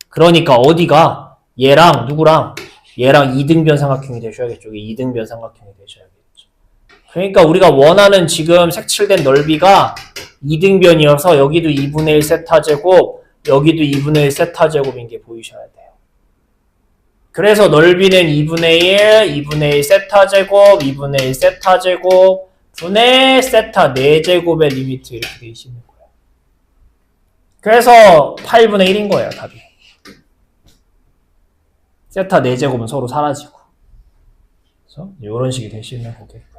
그러니까 어디가 얘랑 누구랑? 얘랑 이등변 삼각형이 되셔야겠죠. 이게 이등변 삼각형이 되셔야겠죠. 그러니까 우리가 원하는 지금 색칠된 넓이가 이등변이어서 여기도 2분의 1 세타 제곱, 여기도 2분의 1 세타 제곱인 게 보이셔야 돼요. 그래서 넓이는 2분의 1, 2분의 1 세타 제곱, 2분의 1 세타 제곱, 분의 세타 4제곱의 리미트 이렇게 되어 있는 거예요. 그래서 8분의 1인 거예요, 답이. 세타 4제곱은 서로 사라지고. 그래서 이런 식이 되시는 거겠고요.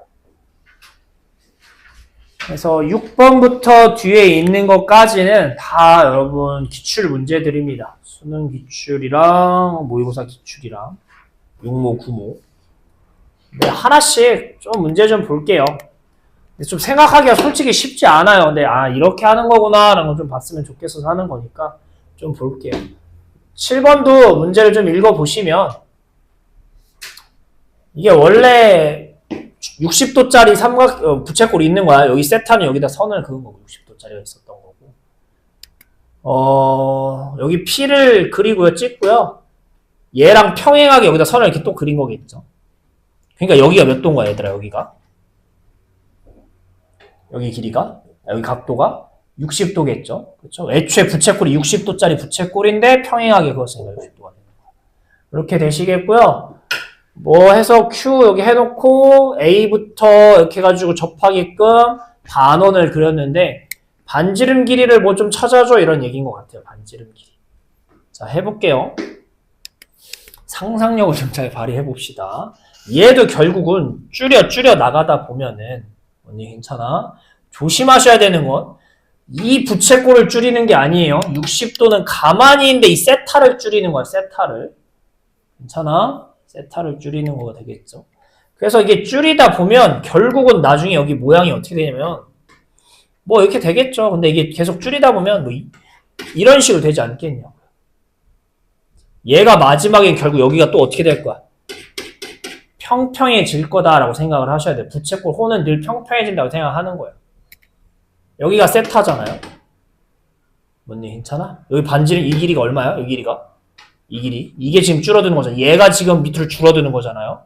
그래서 6번부터 뒤에 있는 것까지는 다 여러분 기출 문제들입니다. 수능 기출이랑 모의고사 기출이랑 육모, 구모. 네, 하나씩 좀 문제 좀 볼게요. 근데 좀 생각하기가 솔직히 쉽지 않아요. 근데 이렇게 하는 거구나 라는 거 좀 봤으면 좋겠어서 하는 거니까 좀 볼게요. 7번도 문제를 좀 읽어보시면 이게 원래 60도짜리 부채꼴이 있는 거야. 여기 세타는 여기다 선을 그은 거고 60도짜리가 있었던 거고 여기 P를 그리고요. 찍고요. 얘랑 평행하게 여기다 선을 이렇게 또 그린 거겠죠. 그러니까 여기가 몇 도인 거야 얘들아. 여기가 여기 길이가 여기 각도가 60도겠죠. 그렇죠? 애초에 부채꼴이 60도짜리 부채꼴인데 평행하게 그었으니까 60도가 되는 거야. 이렇게 되시겠고요. 뭐 해서 Q 여기 해놓고 A부터 이렇게 해가지고 접하게끔 반원을 그렸는데 반지름 길이를 뭐 좀 찾아줘 이런 얘기인 것 같아요. 반지름 길이. 자, 해볼게요. 상상력을 좀 잘 발휘해 봅시다. 얘도 결국은 줄여 나가다 보면은 언니 괜찮아? 조심하셔야 되는 건 이 부채꼴을 줄이는 게 아니에요. 60도는 가만히 있는데 이 세타를 줄이는 거야. 세타를. 괜찮아? 세타를 줄이는 거가 되겠죠. 그래서 이게 줄이다 보면 결국은 나중에 여기 모양이 어떻게 되냐면 뭐 이렇게 되겠죠. 근데 이게 계속 줄이다 보면 뭐 이런 식으로 되지 않겠냐고. 얘가 마지막엔 결국 여기가 또 어떻게 될 거야? 평평해질 거다라고 생각을 하셔야 돼요. 부채꼴 호는 늘 평평해진다고 생각하는 거예요. 여기가 세타잖아요. 뭔 얘기 괜찮아? 여기 반지름 이 길이가 얼마야? 이 길이가? 이 길이. 이게 지금 줄어드는 거잖아요. 얘가 지금 밑으로 줄어드는 거잖아요.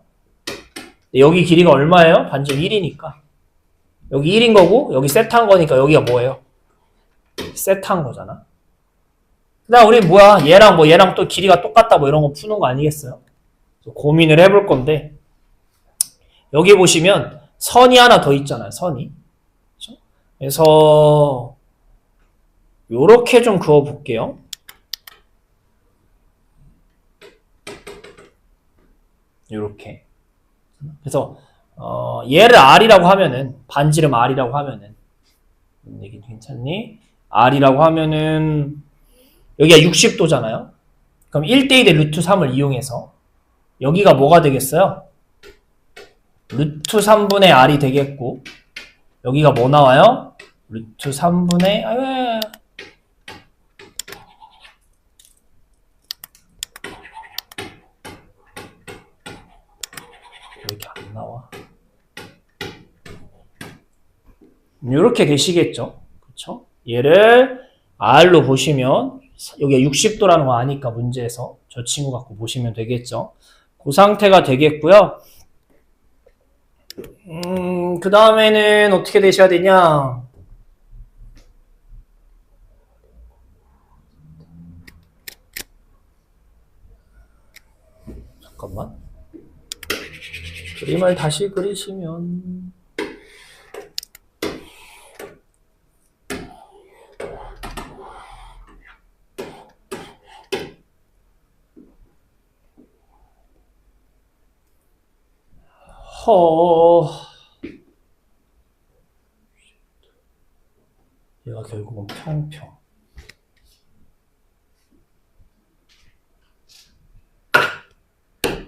여기 길이가 얼마예요? 반지름 1이니까. 여기 1인 거고 여기 세타인 거니까 여기가 뭐예요? 세타인 거잖아. 그다음 우리 뭐야? 얘랑 또 길이가 똑같다 뭐 이런 거 푸는 거 아니겠어요? 고민을 해볼 건데 여기 보시면 선이 하나 더 있잖아요. 선이. 그렇죠? 그래서 요렇게 좀 그어 볼게요. 요렇게. 그래서 얘를 R이라고 하면은 반지름 R이라고 하면은 얘기 괜찮니? R이라고 하면은 여기가 60도잖아요. 그럼 1대2 대 루트 3을 이용해서 여기가 뭐가 되겠어요? 루트 3분의 R이 되겠고 여기가 뭐 나와요? 루트 3분의 이렇게 안 나와. 이렇게 되시겠죠. 그렇죠? 얘를 R로 보시면 여기가 60도라는 거 아니까 문제에서 저 친구 갖고 보시면 되겠죠. 그 상태가 되겠고요. 그 다음에는 어떻게 되셔야 되냐? 잠깐만. 그림을 다시 그리시면 얘가 결국은 평평.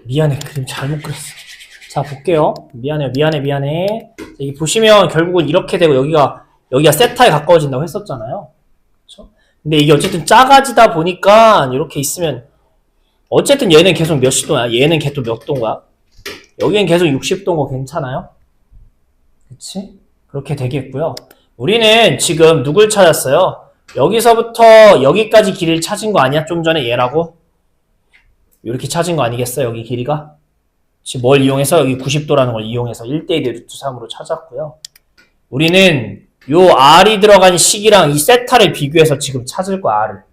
미안해, 그림 잘못 그렸어. 자, 볼게요. 미안해. 여기 보시면 결국은 이렇게 되고 여기가 세타에 가까워진다고 했었잖아요. 그렇죠? 근데 이게 어쨌든 작아지다 보니까 이렇게 있으면 어쨌든 얘는 계속 몇십 도야. 얘는 계속 몇 도인가? 여기는 계속 60도인 거 괜찮아요? 그치? 그렇게 되겠고요. 우리는 지금 누굴 찾았어요? 여기서부터 여기까지 길이를 찾은 거 아니야? 좀 전에 얘라고? 이렇게 찾은 거 아니겠어요? 여기 길이가? 지금 뭘 이용해서? 여기 90도라는 걸 이용해서 1대2 루트 3으로 찾았고요. 우리는 요 R이 들어간 식이랑 이 세타를 비교해서 지금 찾을 거야, R을.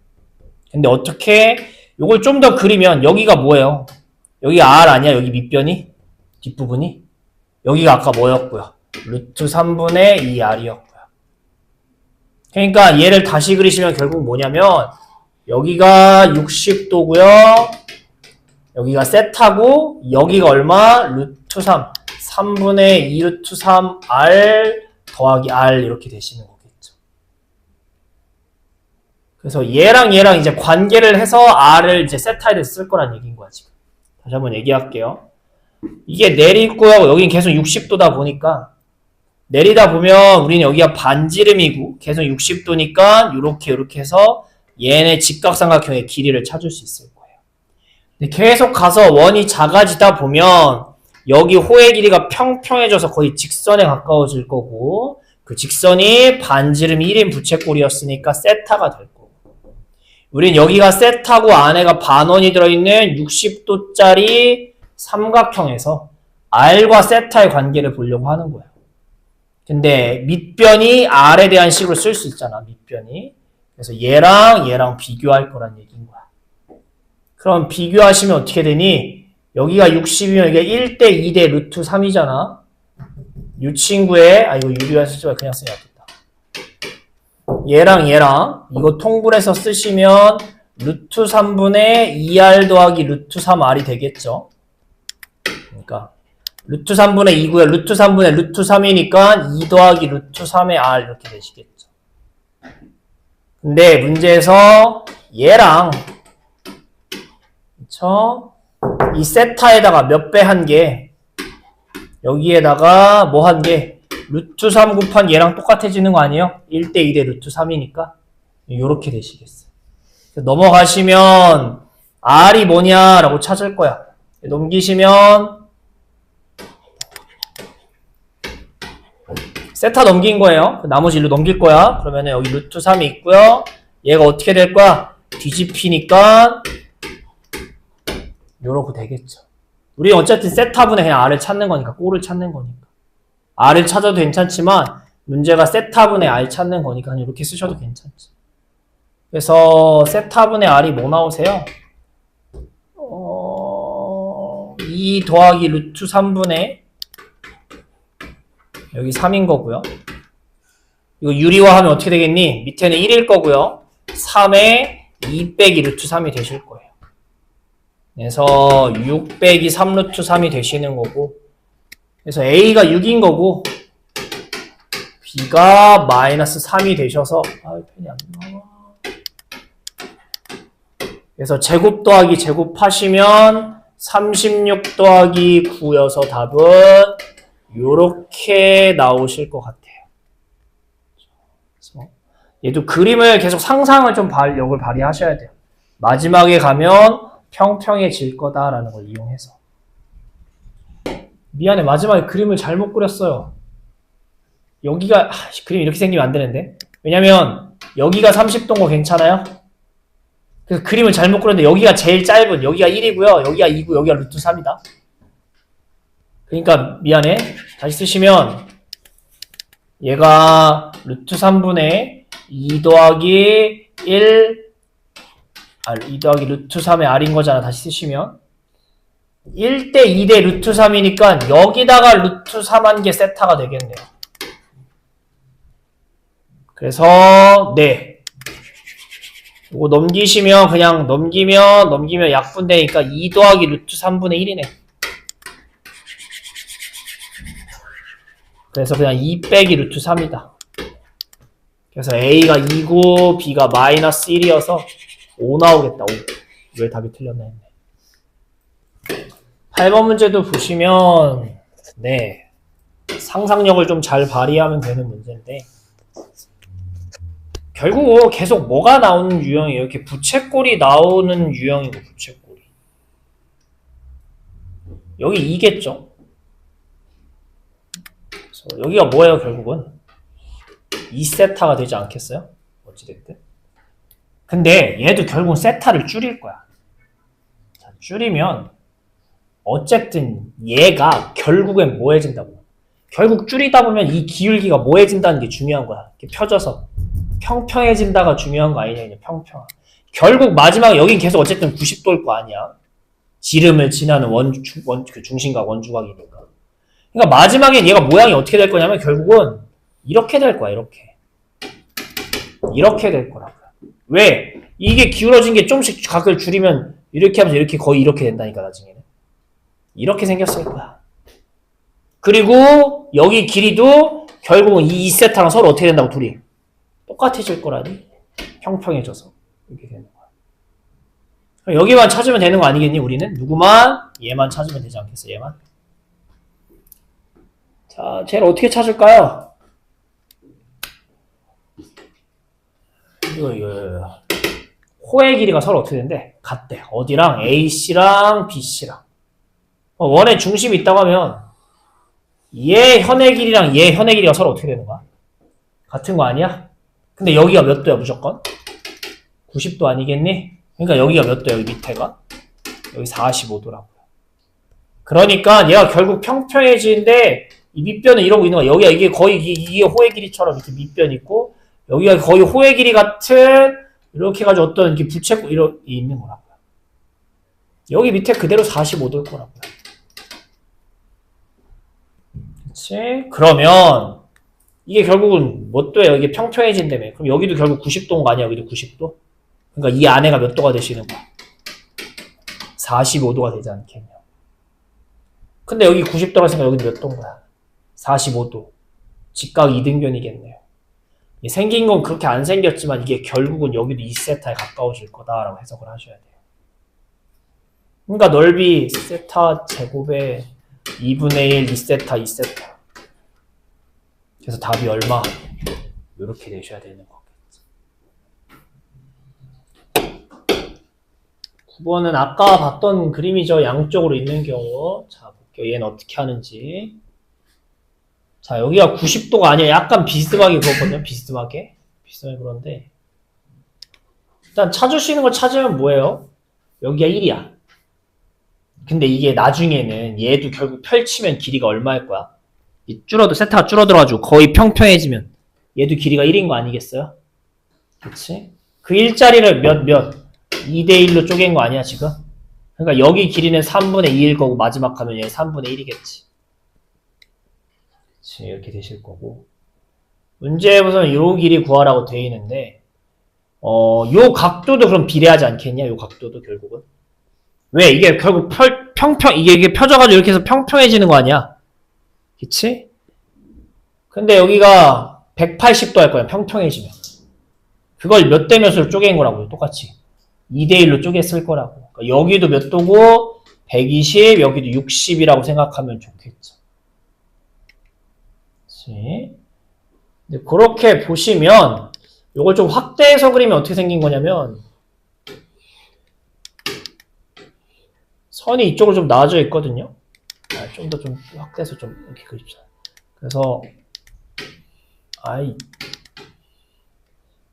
근데 어떻게? 요걸 좀 더 그리면 여기가 뭐예요? 여기가 R 아니야? 여기 밑변이? 뒷부분이? 여기가 아까 뭐였고요? 루트 3분의 2R이었고요. 그러니까 얘를 다시 그리시면 결국 뭐냐면 여기가 60도고요. 여기가 세타고 여기가 얼마? 루트 3. 3분의 2 루트 3R 더하기 R 이렇게 되시는 거겠죠. 그래서 얘랑 이제 관계를 해서 R을 이제 세타에 쓸 거란 얘기인 거야, 지금. 다시 한번 얘기할게요. 이게 내리고요. 여긴 계속 60도다 보니까 내리다 보면 우리는 여기가 반지름이고 계속 60도니까 이렇게 해서 얘네 직각삼각형의 길이를 찾을 수 있을 거예요. 근데 계속 가서 원이 작아지다 보면 여기 호의 길이가 평평해져서 거의 직선에 가까워질 거고 그 직선이 반지름 1인 부채꼴이었으니까 세타가 될 거고 우린 여기가 세타고 안에가 반원이 들어있는 60도짜리 삼각형에서 R과 세타의 관계를 보려고 하는 거예요. 근데 밑변이 R에 대한 식으로 쓸 수 있잖아, 밑변이. 그래서 얘랑 비교할 거란 얘기인 거야. 그럼 비교하시면 어떻게 되니? 여기가 60이면 이게 1대 2대 루트 3이잖아. 이 친구의, 이거 유리화 쓰지 말고 그냥 써야겠다. 얘랑 이거 통분해서 쓰시면 루트 3분의 2R 더하기 루트 3R이 되겠죠. 그러니까 루트 3분의 2고요. 루트 3분의 루트 3이니까 2 더하기 루트 3의 R 이렇게 되시겠죠. 근데 문제에서 얘랑 그쵸? 이 세타에다가 몇 배 한 게 여기에다가 뭐 한 게 루트 3 곱한 얘랑 똑같아지는 거 아니에요? 1대 2대 루트 3이니까 요렇게 되시겠어요. 넘어가시면 R이 뭐냐라고 찾을 거야. 넘기시면 세타 넘긴 거예요. 나머지 일로 넘길 거야. 그러면 여기 루트 3이 있고요. 얘가 어떻게 될 거야? 뒤집히니까 요러고 되겠죠. 우리 어쨌든 세타분의 그냥 R을 찾는 거니까, 꼴을 찾는 거니까. R을 찾아도 괜찮지만 문제가 세타분의 R 찾는 거니까 이렇게 쓰셔도 괜찮지. 그래서 세타분의 R이 뭐 나오세요? 2 더하기 루트 3분의 여기 3인 거고요. 이거 유리화하면 어떻게 되겠니? 밑에는 1일 거고요. 3에 2 빼기 루트 3이 되실 거예요. 그래서 6 빼기 3 루트 3이 되시는 거고 그래서 A가 6인 거고 B가 마이너스 3이 되셔서 펜이 안 나와. 그래서 제곱 더하기 제곱 하시면 36 더하기 9여서 답은 요렇게 나오실 것 같아요. 그래서 얘도 그림을 계속 상상을 좀 역을 발휘하셔야 돼요. 마지막에 가면 평평해질 거다라는 걸 이용해서. 미안해, 마지막에 그림을 잘못 그렸어요. 여기가 그림 이렇게 생기면 안 되는데. 왜냐면 여기가 30도인 거 괜찮아요? 그래서 그림을 잘못 그렸는데 여기가 제일 짧은 여기가 1이고요. 여기가 2고 여기가 루트 3이다. 그러니까 미안해. 다시 쓰시면 얘가 루트 3분의 2 더하기 1 2 더하기 루트 3의 r인 거잖아. 다시 쓰시면 1대 2대 루트 3이니까 여기다가 루트 3 한 개 세타가 되겠네요. 그래서 네, 이거 넘기시면 그냥 넘기면 약분되니까 2 더하기 루트 3분의 1이네. 그래서 그냥 2 빼기 루트 3이다. 그래서 A가 2고 B가 마이너스 1이어서 5 나오겠다. 5. 왜 답이 틀렸나 했네. 8번 문제도 보시면 네, 상상력을 좀 잘 발휘하면 되는 문제인데 결국 계속 뭐가 나오는 유형이에요. 이렇게 부채꼴이 나오는 유형이고 부채꼴이. 여기 2겠죠. 그래서 여기가 뭐예요 결국은? 2세타가 되지 않겠어요? 어찌됐든. 근데 얘도 결국은 세타를 줄일 거야. 자, 줄이면 어쨌든 얘가 결국엔 뭐해진다고. 결국 줄이다 보면 이 기울기가 뭐해진다는 게 중요한 거야. 이렇게 펴져서 평평해진다가 중요한 거 아니냐. 평평. 결국 마지막에 여긴 계속 어쨌든 90도일 거 아니야. 지름을 지나는 그 중심각 원주각이니까. 그러니까 마지막엔 얘가 모양이 어떻게 될 거냐면 결국은 이렇게 될 거야. 이렇게 될 거라고요. 왜? 이게 기울어진 게 좀씩 각을 줄이면 이렇게 하면서 이렇게 거의 이렇게 된다니까 나중에는. 이렇게 생겼을 거야. 그리고 여기 길이도 결국은 이 2세타랑 서로 어떻게 된다고 둘이 똑같아질 거라니. 평평해져서 이렇게 되는 거야. 여기만 찾으면 되는 거 아니겠니 우리는? 누구만? 얘만 찾으면 되지 않겠어? 얘만. 자, 쟤를 어떻게 찾을까요? 이거. 호의 길이가 서로 어떻게 되는데? 같대. 어디랑? AC랑 BC랑. 원의 중심이 있다고 하면 얘 현의 길이랑 얘 현의 길이가 서로 어떻게 되는 거야? 같은 거 아니야? 근데 여기가 몇 도야 무조건? 90도 아니겠니? 그러니까 여기가 몇 도야? 여기 밑에가? 여기 45도라고요. 그러니까 얘가 결국 평평해지는데 이 밑변은 이러고 있는 거야. 여기가 이게 거의 이게 호의 길이처럼 이렇게 밑변 있고 여기가 거의 호의 길이 같은 이렇게 해가지고 어떤 이렇게 부채꼴 이렇게 있는 거라고요. 여기 밑에 그대로 45도일 거라고요. 그치? 그러면 이게 결국은 몇 도예요? 이게 평평해진다며. 그럼 여기도 결국 90도인 거 아니야? 여기도 90도? 그러니까 이 안에가 몇 도가 되시는 거야? 45도가 되지 않겠냐. 근데 여기 90도가 있으니까 여기는 몇 도인 거야? 45도. 직각 2등변이겠네요. 생긴 건 그렇게 안 생겼지만 이게 결국은 여기도 2세타에 가까워질 거다라고 해석을 하셔야 돼요. 그러니까 넓이 세타 제곱에 2분의 1, 2세타, 2세타. 그래서 답이 얼마? 이렇게 내셔야 되는 거겠죠. 9번은 아까 봤던 그림이죠. 양쪽으로 있는 경우. 자, 볼게요. 얘는 어떻게 하는지. 자, 여기가 90도가 아니야. 약간 비스듬하게 그렇거든요. 비스듬하게 그런데. 일단 찾을 수 있는 걸 찾으면 뭐예요? 여기가 1이야. 근데 이게 나중에는 얘도 결국 펼치면 길이가 얼마일 거야? 세타가 줄어들어가지고 거의 평평해지면 얘도 길이가 1인 거 아니겠어요? 그치? 그 1짜리를 몇? 2대1로 쪼갠 거 아니야 지금? 그러니까 여기 길이는 3분의 2일 거고 마지막 하면 얘 3분의 1이겠지. 그치? 이렇게 되실 거고. 문제에 보면 요 길이 구하라고 되어 있는데 요 각도도 그럼 비례하지 않겠냐? 요 각도도 결국은. 왜? 이게 결국 이게 펴져가지고 이렇게 해서 평평해지는 거 아니야? 그치? 근데 여기가 180도 할 거야, 평평해지면. 그걸 몇 대 몇으로 쪼갠 거라고요, 똑같이. 2대1로 쪼갰을 거라고. 그러니까 여기도 몇 도고, 120, 여기도 60이라고 생각하면 좋겠죠. 그치? 근데 그렇게 보시면, 이걸 좀 확대해서 그리면 어떻게 생긴 거냐면, 선이 이쪽으로 좀 나와져 있거든요. 좀 더 좀 확대해서 좀 이렇게 그립시다. 그래서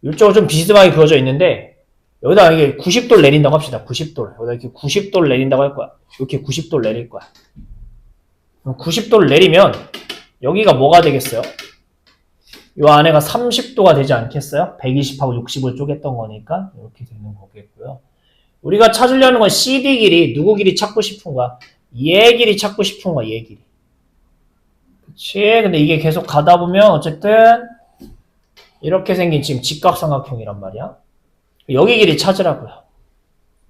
이쪽으로 좀 비스듬하게 그어져 있는데, 여기다 이게 90도를 내린다고 합시다. 90도를. 여기다 이렇게 90도를 내린다고 할 거야. 이렇게 90도를 내릴 거야. 90도를 내리면, 여기가 뭐가 되겠어요? 이 안에가 30도가 되지 않겠어요? 120하고 60을 쪼갰던 거니까, 이렇게 되는 거겠고요. 우리가 찾으려는 건 CD 길이, 누구 길이 찾고 싶은 거야? 얘 길이 찾고 싶은 거야, 얘 길이. 그치? 근데 이게 계속 가다 보면, 어쨌든, 이렇게 생긴 지금 직각삼각형이란 말이야. 여기 길이 찾으라고요.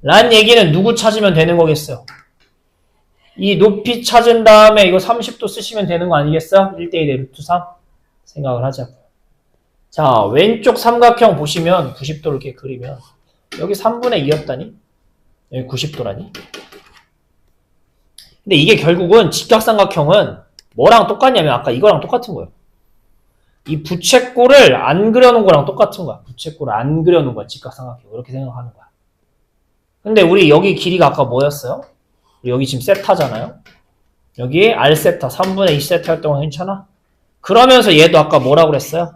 란 얘기는 누구 찾으면 되는 거겠어요? 이 높이 찾은 다음에 이거 30도 쓰시면 되는 거 아니겠어요? 1대1의 루트 3 생각을 하자고요. 자, 왼쪽 삼각형 보시면 90도를 이렇게 그리면 여기 3분의 2였다니? 여기 90도라니? 근데 이게 결국은 직각삼각형은 뭐랑 똑같냐면 아까 이거랑 똑같은 거예요. 이 부채꼴을 안 그려놓은 거랑 똑같은 거야. 부채꼴을 안 그려놓은 거야. 직각삼각형. 이렇게 생각하는 거야. 근데 우리 여기 길이가 아까 뭐였어요? 여기 지금 세타잖아요. 여기 R세타 3분의 2세타였던 건 괜찮아? 그러면서 얘도 아까 뭐라고 그랬어요?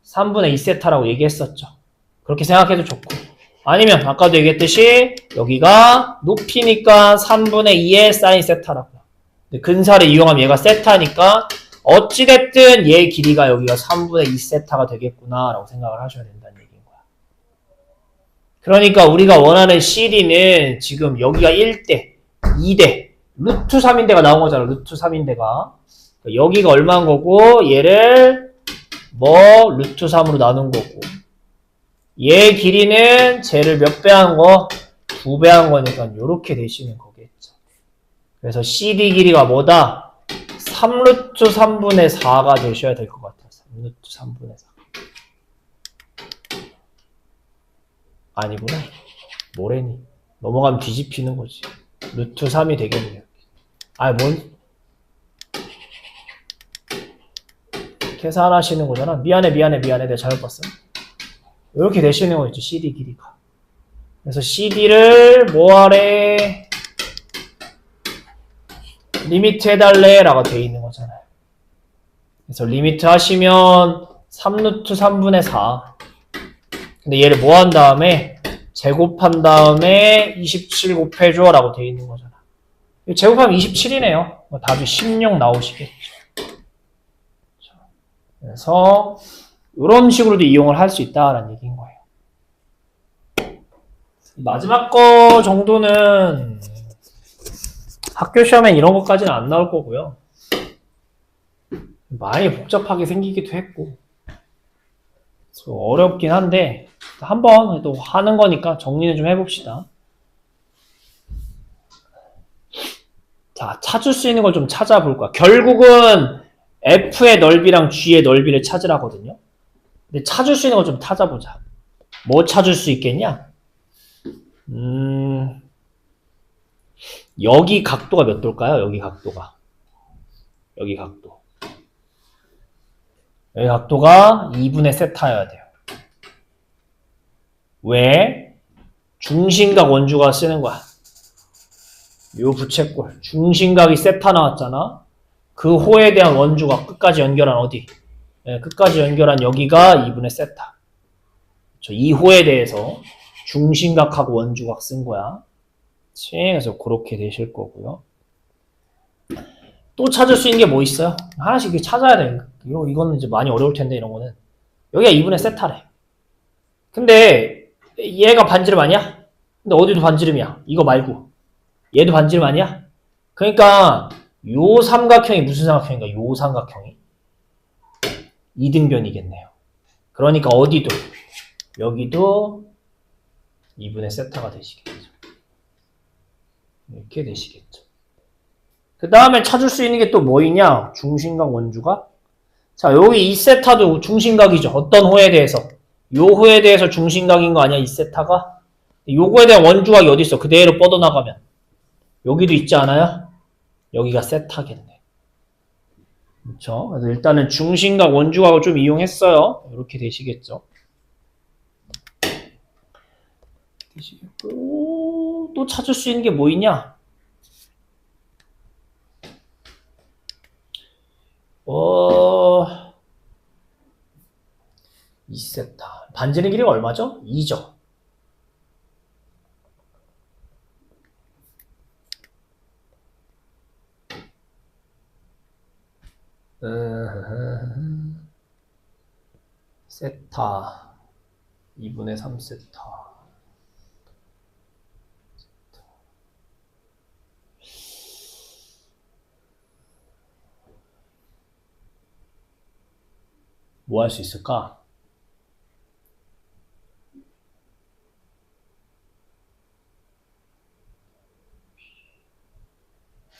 3분의 2세타라고 얘기했었죠. 그렇게 생각해도 좋고. 아니면 아까도 얘기했듯이 여기가 높이니까 3분의 2의 사인 세타라고. 근사를 이용하면 얘가 세타니까 어찌됐든 얘 길이가 여기가 3분의 2세타가 되겠구나 라고 생각을 하셔야 된다는 얘기인 거야. 그러니까 우리가 원하는 CD는 지금 여기가 1대, 2대, 루트 3인대가 나온 거잖아. 루트 3인대가. 여기가 얼마인 거고 얘를 루트 3으로 나눈 거고 얘 길이는 쟤를 몇 배 한 거? 2배 한 거니까 이렇게 되시는 거겠죠. 그래서 CD 길이가 뭐다? 3루트 3분의 4가 되셔야 될 것 같아요. 3루트 3분의 4. 아니구나. 뭐래니? 넘어가면 뒤집히는 거지. 루트 3이 되겠네요. 계산하시는 거잖아. 미안해. 내가 잘못 봤어. 이렇게 되시는 거겠죠. CD 길이가. 그래서 CD를 뭐하래? 리미트 해달래 라고 되어 있는 거잖아요. 그래서 리미트 하시면 3루트 3분의 4. 근데 얘를 뭐 한 다음에 제곱한 다음에 27 곱해줘 라고 되어 있는 거잖아. 제곱하면 27이네요. 답이 16 나오시겠죠. 그래서 이런 식으로도 이용을 할 수 있다라는 얘기인 거예요. 마지막 거 정도는 학교 시험엔 이런 것까지는 안 나올 거고요. 많이 복잡하게 생기기도 했고 어렵긴 한데 한번 또 하는 거니까 정리는 좀 해봅시다. 자, 찾을 수 있는 걸 좀 찾아볼 거야. 결국은 F의 넓이랑 G의 넓이를 찾으라거든요. 근데 찾을 수 있는 걸 좀 찾아보자. 뭐 찾을 수 있겠냐? 여기 각도가 몇 도일까요? 여기 각도가. 여기 각도가 2분의 세타여야 돼요. 왜? 중심각 원주가 쓰는 거야. 요 부채꼴. 중심각이 세타 나왔잖아. 그 호에 대한 원주가 끝까지 연결한 어디? 네, 끝까지 연결한 여기가 2분의 세타. 이 호에 대해서 중심각하고 원주각 쓴 거야. 그래서 그렇게 되실 거고요. 또 찾을 수 있는 게 뭐 있어요? 하나씩 찾아야 돼. 이거는 이제 많이 어려울 텐데, 이런 거는. 여기가 2분의 세타래. 근데 얘가 반지름 아니야? 근데 어디도 반지름이야. 이거 말고. 얘도 반지름 아니야? 그러니까 요 삼각형이 무슨 삼각형인가? 요 삼각형이 2등변이겠네요. 그러니까 어디도 여기도 2분의 세타가 되시겠죠. 이렇게 되시겠죠. 그 다음에 찾을 수 있는 게 또 뭐 있냐? 중심각 원주각. 자, 여기 2세타도 중심각이죠. 어떤 호에 대해서? 요 호에 대해서 중심각인 거 아니야? 2세타가? 요거에 대한 원주각이 어디 있어? 그대로 뻗어나가면 여기도 있지 않아요? 여기가 세타겠네. 그렇죠? 그래서 일단은 중심각 원주각을 좀 이용했어요. 이렇게 되시겠죠. 또 찾을 수 있는 게 뭐 있냐? 2세타. 반지름 길이가 얼마죠? 2죠. 세타 2분의 3세타. 뭐 할 수 있을까?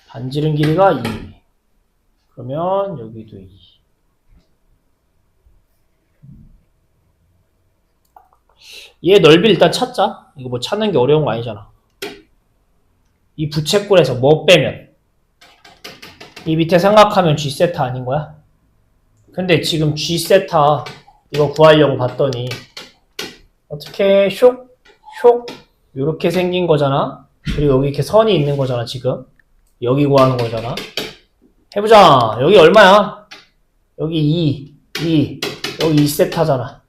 반지름 길이가 2. 그러면 여기도 2. 얘 넓이 일단 찾자. 이거 뭐 찾는 게 어려운 거 아니잖아. 이 부채꼴에서 뭐 빼면? 이 밑에 생각하면 G세타 아닌 거야? 근데 지금 G세타 이거 구하려고 봤더니 어떻게 쇽 요렇게 생긴 거잖아. 그리고 여기 이렇게 선이 있는 거잖아. 지금 여기 구하는 거잖아. 해보자. 여기 얼마야? 여기 2 여기 2세타잖아.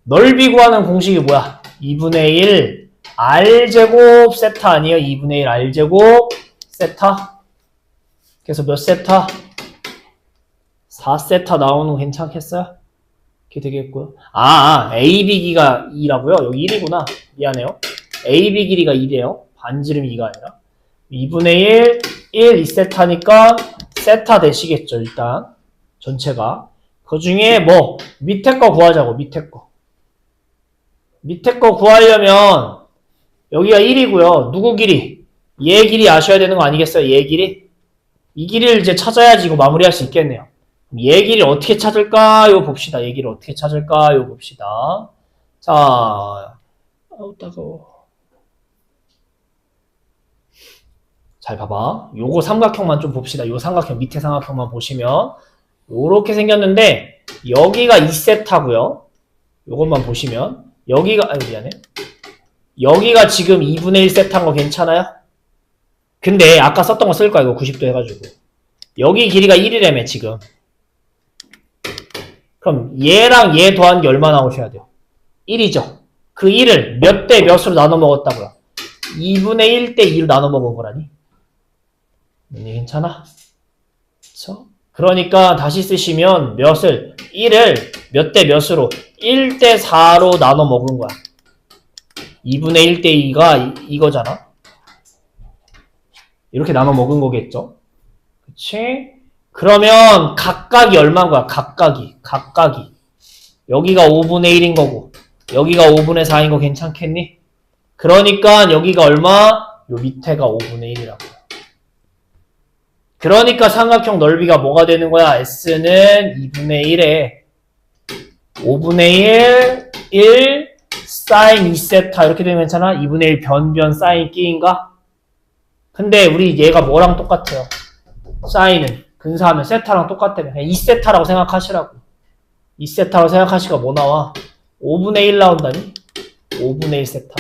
넓이 구하는 공식이 뭐야? 2분의 1 R제곱 세타 아니에요? 2분의 1 R제곱 세타. 그래서 몇 세타? 4세타 나오는 거 괜찮겠어요? 이렇게 되겠고요. AB 길이가 2라고요? 여기 1이구나. 미안해요. AB 길이가 2래요. 반지름 2가 아니라. 2분의 1 2세타니까 세타 되시겠죠, 일단. 전체가. 그 중에 뭐, 밑에 거 구하자고, 밑에 거. 밑에 거 구하려면, 여기가 1이고요. 누구 길이? 얘 길이 아셔야 되는 거 아니겠어요? 얘 길이? 이 길이를 이제 찾아야지 이거 마무리할 수 있겠네요. 얘 길이 어떻게 찾을까요? 봅시다. 얘 길이 어떻게 찾을까요? 봅시다. 자, 아우 따가워. 잘 봐봐. 요거 삼각형만 좀 봅시다. 요 삼각형 밑에 삼각형만 보시면 요렇게 생겼는데 여기가 2세타고요. 요것만 보시면 여기가 미안해. 여기가 지금 2분의 1세타인 거 괜찮아요? 근데 아까 썼던 거 쓸 거야. 이거 90도 해가지고. 여기 길이가 1이라며 지금. 그럼 얘랑 얘 더한 게 얼마 나오셔야 돼요? 1이죠. 그 1을 몇 대 몇으로 나눠 먹었다고요? 2분의 1대 2로 나눠 먹은 거라니. 괜찮아? 그쵸? 그러니까 다시 쓰시면 몇을 1을 몇 대 몇으로 1대 4로 나눠 먹은 거야. 2분의 1대 2가 이거잖아. 이렇게 나눠 먹은 거겠죠? 그치? 그러면 각각이 얼마인 거야? 각각이. 여기가 5분의 1인 거고 여기가 5분의 4인 거 괜찮겠니? 그러니까 여기가 얼마? 요 밑에가 5분의 1이라고. 그러니까 삼각형 넓이가 뭐가 되는 거야? S는 2분의 1에 5분의 1 사인 2세타 이렇게 되면 괜찮아? 2분의 1 변변 사인 끼인가? 근데 우리 얘가 뭐랑 똑같아요? 사인은 근사하면 세타랑 똑같다며. 그냥 2세타라고 생각하시라고. 2세타라고 생각하시니까 뭐 나와? 5분의 1 나온다니? 5분의 1세타.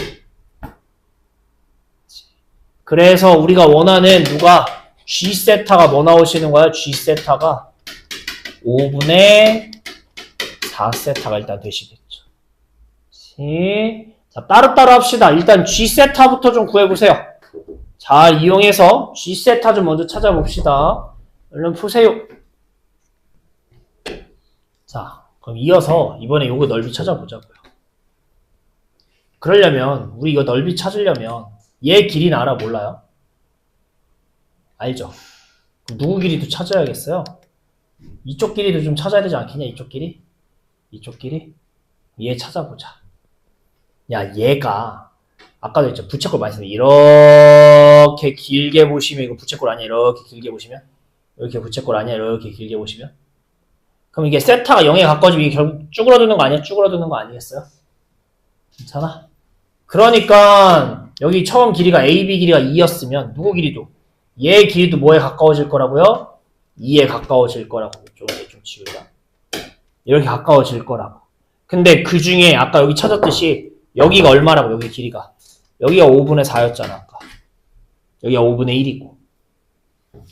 그래서 우리가 원하는 누가 G세타가 뭐 나오시는 거야? G세타가 5분의 4세타가 일단 되시겠죠. 자, 따로따로 합시다. 일단 G세타부터 좀 구해보세요. 자, 이용해서 G세타 좀 먼저 찾아봅시다. 얼른 푸세요. 자, 그럼 이어서 이번에 요거 넓이 찾아보자고요. 그러려면 우리 이거 넓이 찾으려면 얘 길이는 알아? 몰라요? 알죠? 그럼 누구 길이도 찾아야겠어요? 이쪽 길이도 좀 찾아야 되지 않겠냐? 이쪽 길이? 이쪽 길이? 얘 찾아보자. 야, 얘가 아까도 했죠. 부채꼴 말씀드렸는데 이렇게 길게 보시면 이거 부채꼴 아니야? 이렇게 길게 보시면? 이렇게 부채꼴 아니야? 이렇게 길게 보시면? 그럼 이게 세타가 0에 가까워지면 이게 결국 쭈그러드는 거 아니야? 쭈그러드는 거 아니겠어요? 괜찮아? 그러니까 여기 처음 길이가 AB 길이가 2였으면 누구 길이도? 얘 길이도 뭐에 가까워질 거라고요? 2에 가까워질 거라고. 좀 지우자. 이렇게 가까워질 거라고. 근데 그 중에 아까 여기 찾았듯이 여기가 얼마라고? 여기 길이가. 여기가 5분의 4였잖아. 아까. 여기가 5분의 1이고.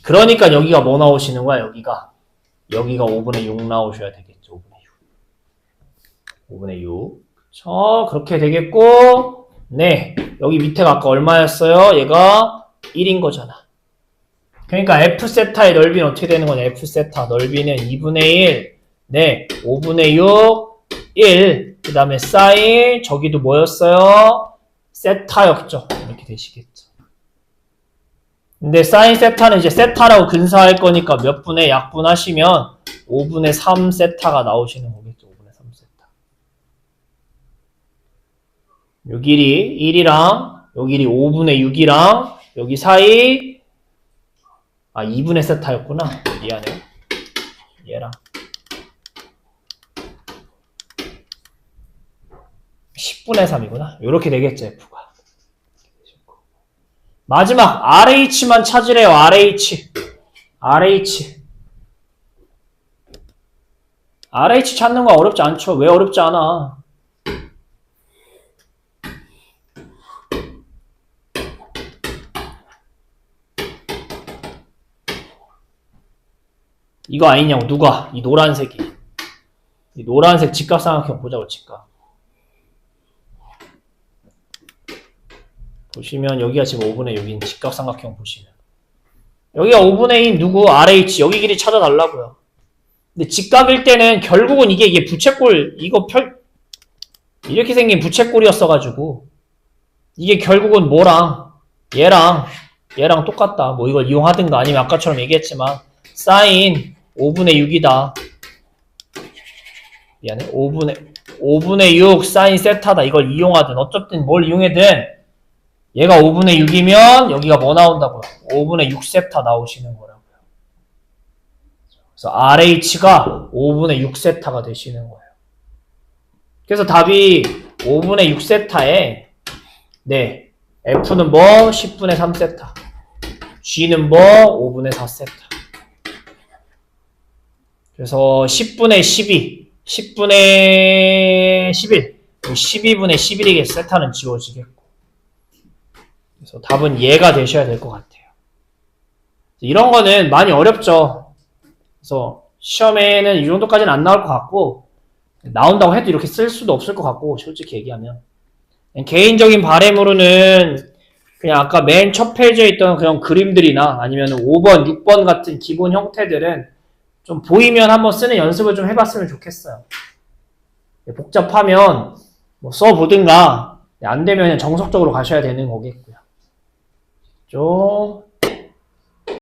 그러니까 여기가 뭐 나오시는 거야? 여기가 5분의 6 나오셔야 되겠죠. 5분의 6. 그쵸? 그렇게 되겠고, 네. 여기 밑에가 아까 얼마였어요? 얘가 1인 거잖아. 그러니까 F세타의 넓이는 어떻게 되는 거냐? F세타 넓이는 2분의 1, 네. 5분의 6, 1. 그 다음에 사인, 저기도 뭐였어요? 세타였죠. 이렇게 되시겠죠. 근데 사인 세타는 이제 세타라고 근사할 거니까 몇 분의 약분하시면 5분의 3 세타가 나오시는 거겠죠. 5분의 3 세타. 요 길이 1이랑 요 길이 5분의 6이랑 여기 사이 2분의 세타였구나. 미안해요. 얘랑 10분의 3이구나. 요렇게 되겠죠. F가. 마지막 RH만 찾으래요. RH. RH 찾는 거 어렵지 않죠? 왜 어렵지 않아? 이거 아니냐고. 누가? 이 노란색이. 이 노란색 직각삼각형 보자고. 직각. 보시면 여기가 지금 5분의 6인 직각삼각형 보시면 여기가 5분의 2인 누구? RH. 여기 길이 찾아달라고요. 근데 직각일 때는 결국은 이게 부채꼴 이거 이렇게 생긴 부채꼴이었어가지고 이게 결국은 뭐랑 얘랑 똑같다. 뭐 이걸 이용하든가 아니면 아까처럼 얘기했지만 사인 5분의 6이다. 미안해. 5분의 6 사인 세타다. 이걸 이용하든 어쨌든 뭘 이용하든 얘가 5분의 6이면 여기가 뭐 나온다고요? 5분의 6 세타 나오시는 거라고요. 그래서 RH가 5분의 6 세타가 되시는 거예요. 그래서 답이 5분의 6 세타에 네 F는 뭐 10분의 3 세타, G는 뭐 5분의 4 세타. 그래서 10분의 12, 10분의 11, 12분의 11이겠 세타는 지워지겠고. 그래서 답은 얘가 되셔야 될 것 같아요. 이런 거는 많이 어렵죠. 그래서 시험에는 이 정도까지는 안 나올 것 같고 나온다고 해도 이렇게 쓸 수도 없을 것 같고 솔직히 얘기하면 개인적인 바람으로는 그냥 아까 맨 첫 페이지에 있던 그런 그림들이나 아니면 5번, 6번 같은 기본 형태들은 좀 보이면 한번 쓰는 연습을 좀 해봤으면 좋겠어요. 복잡하면 뭐 써보든가 안 되면 정석적으로 가셔야 되는 거겠고요. 좀